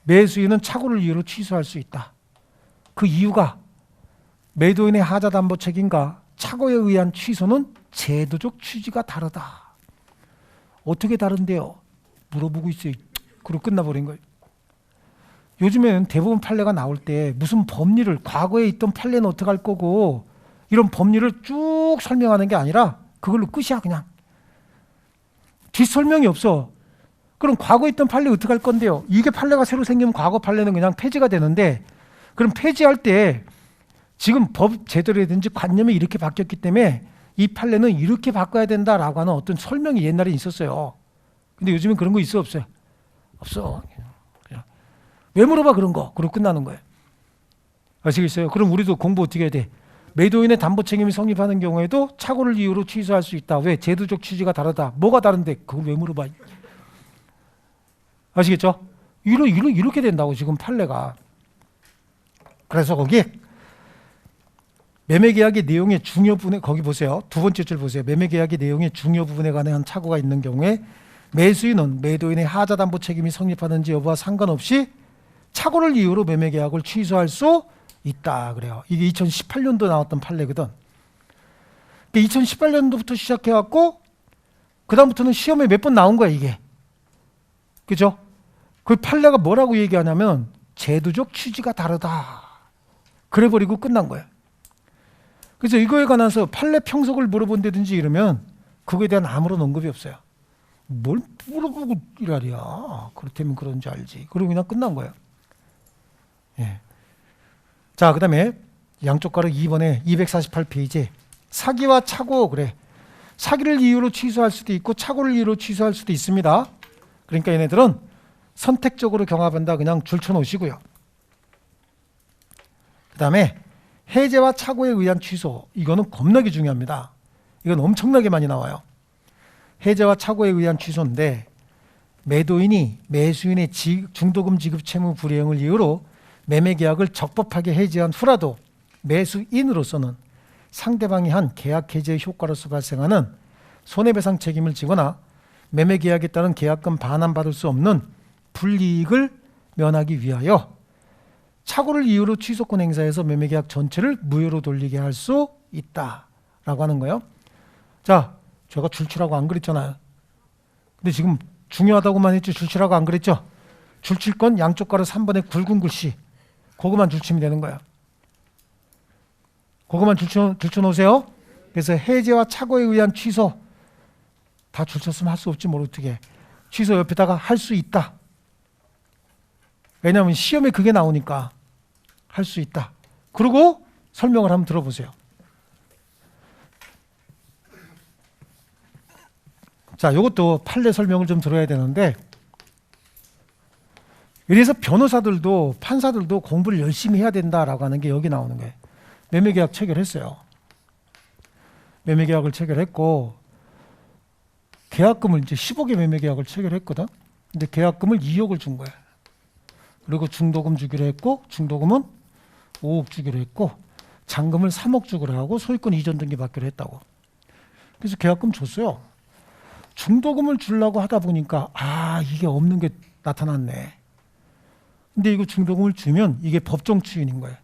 S1: 매수인은 착오를 이유로 취소할 수 있다. 그 이유가 매도인의 하자담보 책임과 착오에 의한 취소는 제도적 취지가 다르다. 어떻게 다른데요? 물어보고 있어요. 그리고 끝나버린 거예요. 요즘에는 대부분 판례가 나올 때 무슨 법리를 과거에 있던 판례는 어떻게 할 거고 이런 법리를 쭉 설명하는 게 아니라 그걸로 끝이야 그냥. 뒷설명이 없어. 그럼 과거에 있던 판례 어떻게 할 건데요? 이게 판례가 새로 생기면 과거 판례는 그냥 폐지가 되는데 그럼 폐지할 때 지금 법 제도라든지 관념이 이렇게 바뀌었기 때문에 이 판례는 이렇게 바꿔야 된다라고 하는 어떤 설명이 옛날에 있었어요. 근데 요즘엔 그런 거 있어 없어요? 없어. 그냥. 왜 물어봐 그런 거? 그러고 끝나는 거예요. 아시겠어요? 그럼 우리도 공부 어떻게 해야 돼? 매도인의 담보 책임이 성립하는 경우에도 착오를 이유로 취소할 수 있다. 왜? 제도적 취지가 다르다. 뭐가 다른데? 그걸 왜 물어봐? 아시겠죠? 이렇게 된다고 지금 판례가. 그래서 거기 매매계약의 내용의 중요 부분에 거기 보세요. 두 번째 줄 보세요. 매매계약의 내용의 중요 부분에 관한 착오가 있는 경우에 매수인은 매도인의 하자담보 책임이 성립하는지 여부와 상관없이 착오를 이유로 매매계약을 취소할 수 있다 그래요. 이게 2018년도 나왔던 판례거든. 2018년도부터 시작해갖고 그 다음부터는 시험에 몇 번 나온 거야 이게. 그죠? 그 판례가 뭐라고 얘기하냐면 제도적 취지가 다르다. 그래버리고 끝난 거야. 그래서 이거에 관해서 판례 평석을 물어본다든지 이러면 그거에 대한 아무런 언급이 없어요. 뭘 물어보고 이랄이야. 그렇다면 그런지 알지. 그리고 그냥 끝난 거예요. 예. 자, 그 다음에 양쪽 가로 2번에 248페이지 사기와 착오 그래. 사기를 이유로 취소할 수도 있고 착오를 이유로 취소할 수도 있습니다. 그러니까 얘네들은 선택적으로 경합한다 그냥 줄쳐 놓으시고요. 그 다음에 해제와 착오에 의한 취소 이거는 겁나게 중요합니다. 이건 엄청나게 많이 나와요. 해제와 착오에 의한 취소인데 매도인이 매수인의 중도금 지급 채무 불이행을 이유로 매매계약을 적법하게 해지한 후라도 매수인으로서는 상대방이 한 계약 해제 효과로서 발생하는 손해배상 책임을 지거나 매매계약에 따른 계약금 반환받을 수 없는 불이익을 면하기 위하여 착오를 이유로 취소권 행사해서 매매계약 전체를 무효로 돌리게 할 수 있다라고 하는 거예요. 자, 제가 줄치라고 안 그랬잖아요. 근데 지금 중요하다고만 했죠. 줄치라고 안 그랬죠. 줄칠 건 양쪽 가로 3번의 굵은 글씨 그거만 줄치면 되는 거야. 그거만 줄쳐 놓으세요. 그래서 해제와 착오에 의한 취소 다 줄쳤으면 할 수 없지 뭘 어떻게 취소 옆에다가 할 수 있다. 왜냐하면 시험에 그게 나오니까 할 수 있다. 그리고 설명을 한번 들어보세요. 자, 이것도 판례 설명을 좀 들어야 되는데 이래서 변호사들도 판사들도 공부를 열심히 해야 된다라고 하는 게 여기 나오는 거예요. 매매계약 체결했어요. 매매계약을 체결했고 계약금을 이제 10억의 매매계약을 체결했거든. 근데 계약금을 2억을 준 거야. 그리고 중도금 주기로 했고 중도금은 5억 주기로 했고 잔금을 3억 주기로 하고 소유권 이전 등기 받기로 했다고. 그래서 계약금 줬어요. 중도금을 주려고 하다 보니까 이게 없는 게 나타났네. 근데 이거 중도금을 주면 이게 법정 추인인 거예요.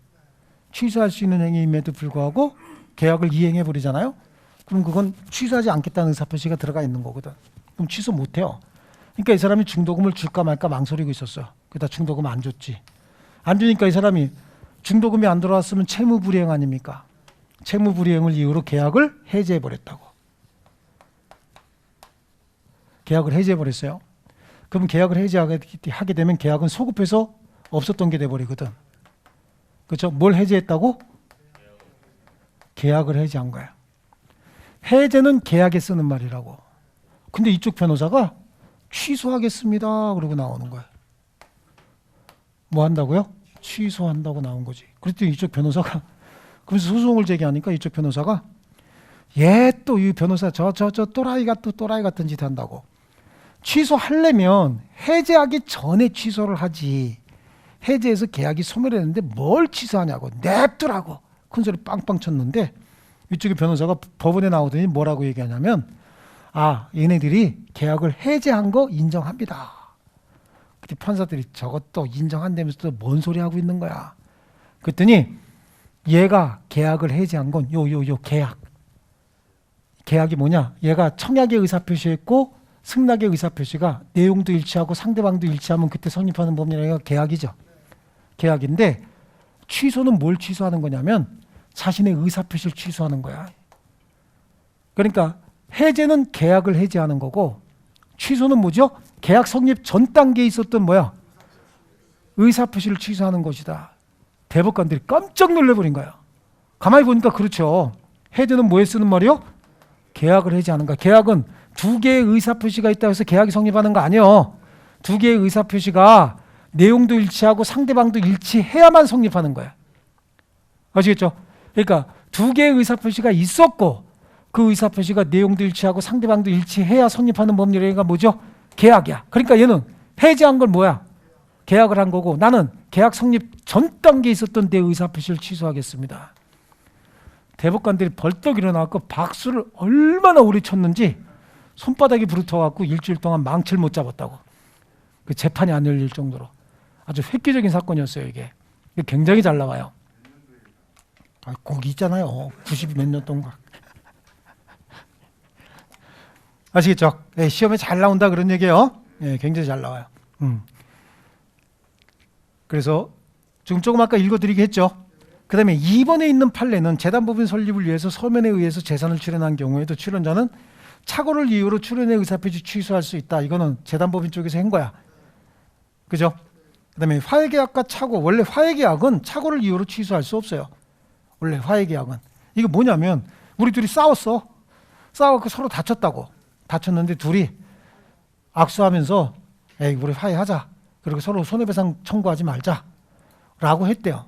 S1: 취소할 수 있는 행위임에도 불구하고 계약을 이행해 버리잖아요. 그럼 그건 취소하지 않겠다는 의사표시가 들어가 있는 거거든. 그럼 취소 못 해요. 그러니까 이 사람이 중도금을 줄까 말까 망설이고 있었어. 그러다 중도금 안 줬지. 안 주니까 이 사람이 중도금이 안 들어왔으면 채무불이행 아닙니까? 채무불이행을 이유로 계약을 해지해 버렸다고. 계약을 해지해 버렸어요. 그럼 계약을 해지하게 되면 계약은 소급해서 없었던 게 돼버리거든. 그렇죠? 뭘 해지했다고? 계약을 해지한 거야. 해제는 계약에 쓰는 말이라고. 근데 이쪽 변호사가 취소하겠습니다 그러고 나오는 거야. 뭐 한다고요? 취소한다고 나온 거지. 그랬더니 이쪽 변호사가 그래서 소송을 제기하니까 이쪽 변호사가 얘 또 이 변호사 저 또라이가 또 또라이 같은 짓 한다고. 취소하려면 해제하기 전에 취소를 하지. 해제해서 계약이 소멸했는데 뭘 취소하냐고. 냅두라고. 큰소리 빵빵 쳤는데 이쪽에 변호사가 법원에 나오더니 뭐라고 얘기하냐면 얘네들이 계약을 해제한 거 인정합니다. 그때 판사들이 저것도 인정한다면서 뭔 소리 하고 있는 거야. 그랬더니 얘가 계약을 해제한 건 요 계약이 뭐냐. 얘가 청약의 의사표시했고 승낙의 의사표시가 내용도 일치하고 상대방도 일치하면 그때 성립하는 법률이 계약이죠. 계약인데 취소는 뭘 취소하는 거냐면 자신의 의사표시를 취소하는 거야. 그러니까 해제는 계약을 해제하는 거고 취소는 뭐죠? 계약 성립 전 단계에 있었던 의사표시를 취소하는 것이다. 대법관들이 깜짝 놀라버린 거야. 가만히 보니까 그렇죠. 해제는 뭐에 쓰는 말이요? 계약을 해제하는 거야. 계약은 두 개의 의사표시가 있다고 해서 계약이 성립하는 거 아니에요. 두 개의 의사표시가 내용도 일치하고 상대방도 일치해야만 성립하는 거야. 아시겠죠? 그러니까 두 개의 의사표시가 있었고 그 의사표시가 내용도 일치하고 상대방도 일치해야 성립하는 법률행위가 뭐죠? 계약이야. 그러니까 얘는 해제한 건 뭐야? 계약을 한 거고 나는 계약 성립 전 단계에 있었던 내 의사표시를 취소하겠습니다. 대법관들이 벌떡 일어나고 박수를 얼마나 오래 쳤는지 손바닥이 부르터갖고 일주일 동안 망치를 못 잡았다고. 그 재판이 안 열릴 정도로 아주 획기적인 사건이었어요. 이게 굉장히 잘 나와요. 거기 있잖아요. 90 몇 년 동안. 아시겠죠? 네, 시험에 잘 나온다 그런 얘기예요. 네, 굉장히 잘 나와요. 그래서 지금 조금 아까 읽어드리게 했죠. 그 다음에 2번에 있는 판례는 재단법인 설립을 위해서 서면에 의해서 재산을 출연한 경우에도 출연자는 착오를 이유로 출연의 의사표시 취소할 수 있다. 이거는 재단법인 쪽에서 한 거야. 그죠? 그 다음에 화해계약과 착오. 원래 화해계약은 착오를 이유로 취소할 수 없어요. 원래 화해계약은. 이게 뭐냐면 우리 둘이 싸웠어. 싸워서 서로 다쳤다고. 다쳤는데 둘이 악수하면서 에이 우리 화해하자. 그리고 서로 손해배상 청구하지 말자. 라고 했대요.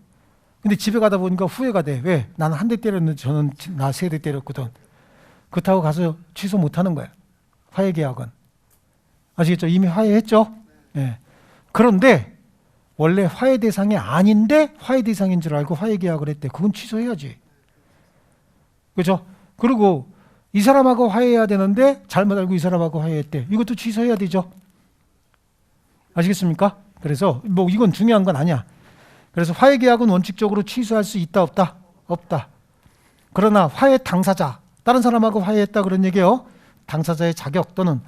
S1: 근데 집에 가다 보니까 후회가 돼. 왜? 나는 한 대 때렸는데 저는 나 3대 때렸거든. 그렇다고 가서 취소 못하는 거야. 화해계약은. 아시겠죠? 이미 화해했죠? 네. 그런데 원래 화해 대상이 아닌데 화해 대상인 줄 알고 화해계약을 했대. 그건 취소해야지. 그렇죠? 그리고 이 사람하고 화해해야 되는데 잘못 알고 이 사람하고 화해했대. 이것도 취소해야 되죠. 아시겠습니까? 그래서 뭐 이건 중요한 건 아니야. 그래서 화해계약은 원칙적으로 취소할 수 있다 없다? 없다. 그러나 화해 당사자, 다른 사람하고 화해했다 그런 얘기예요. 당사자의 자격 또는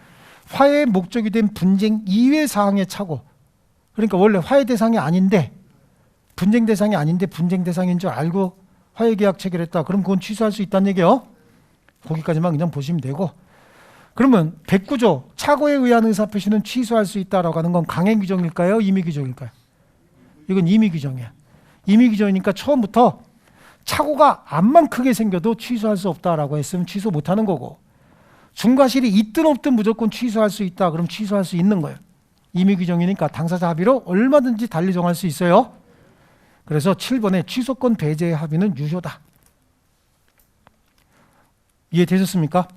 S1: 화해의 목적이 된 분쟁 이외 사항의 착오. 그러니까 원래 화해 대상이 아닌데 분쟁 대상이 아닌데 분쟁 대상인 줄 알고 화해계약 체결했다. 그럼 그건 취소할 수 있다는 얘기예요. 거기까지만 그냥 보시면 되고. 그러면 109조 착오에 의한 의사표시는 취소할 수 있다라고 하는 건 강행 규정일까요? 임의 규정일까요? 이건 임의 규정이야. 임의 규정이니까 처음부터 착오가 암만 크게 생겨도 취소할 수 없다라고 했으면 취소 못하는 거고, 중과실이 있든 없든 무조건 취소할 수 있다. 그럼 취소할 수 있는 거예요. 임의 규정이니까 당사자 합의로 얼마든지 달리 정할 수 있어요. 그래서 7번에 취소권 배제의 합의는 유효다. 이해되셨습니까?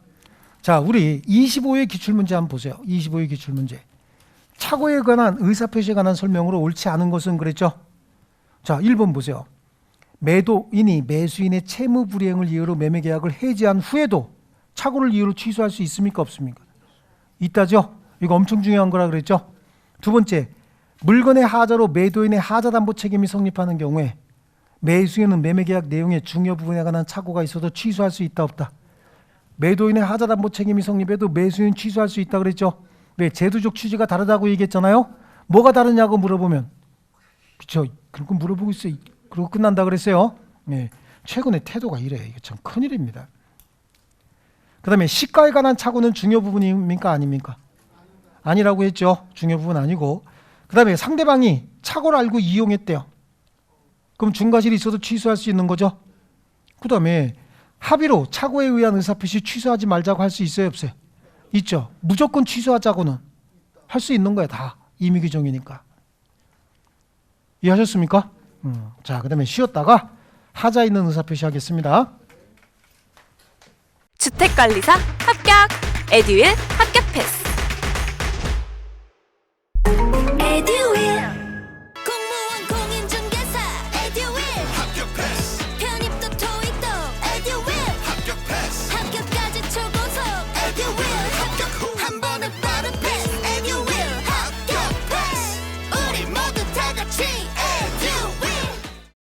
S1: 자, 우리 25의 기출문제 한번 보세요. 25의 기출문제. 착오에 관한 의사표시에 관한 설명으로 옳지 않은 것은 그랬죠. 자, 1번 보세요. 매도인이 매수인의 채무 불이행을 이유로 매매계약을 해지한 후에도 착오를 이유로 취소할 수 있습니까? 없습니까? 있다죠. 이거 엄청 중요한 거라 그랬죠. 두 번째, 물건의 하자로 매도인의 하자담보 책임이 성립하는 경우에 매수인은 매매계약 내용의 중요 부분에 관한 착오가 있어도 취소할 수 있다 없다? 매도인의 하자담보 책임이 성립해도 매수인 취소할 수 있다 그랬죠. 왜? 제도적 취지가 다르다고 얘기했잖아요. 뭐가 다르냐고 물어보면 그렇죠. 그렇게 물어보고 있어요. 그리고 끝난다 그랬어요. 네. 최근에 태도가 이래. 이게 참 큰일입니다. 그 다음에 시가에 관한 착오는 중요 부분입니까? 아닙니까? 아니라고 했죠. 중요 부분 아니고. 그 다음에 상대방이 착오를 알고 이용했대요. 그럼 중과실이 있어도 취소할 수 있는 거죠. 그 다음에 합의로 착오에 의한 의사표시 취소하지 말자고 할 수 있어요? 없어요? 있죠. 무조건 취소하자고는 할 수 있는 거야. 다 임의 규정이니까. 이해하셨습니까? 자, 그 다음에 쉬었다가 하자 있는 의사표시 하겠습니다.
S3: 주택관리사 합격! 에듀윌 합격 패스!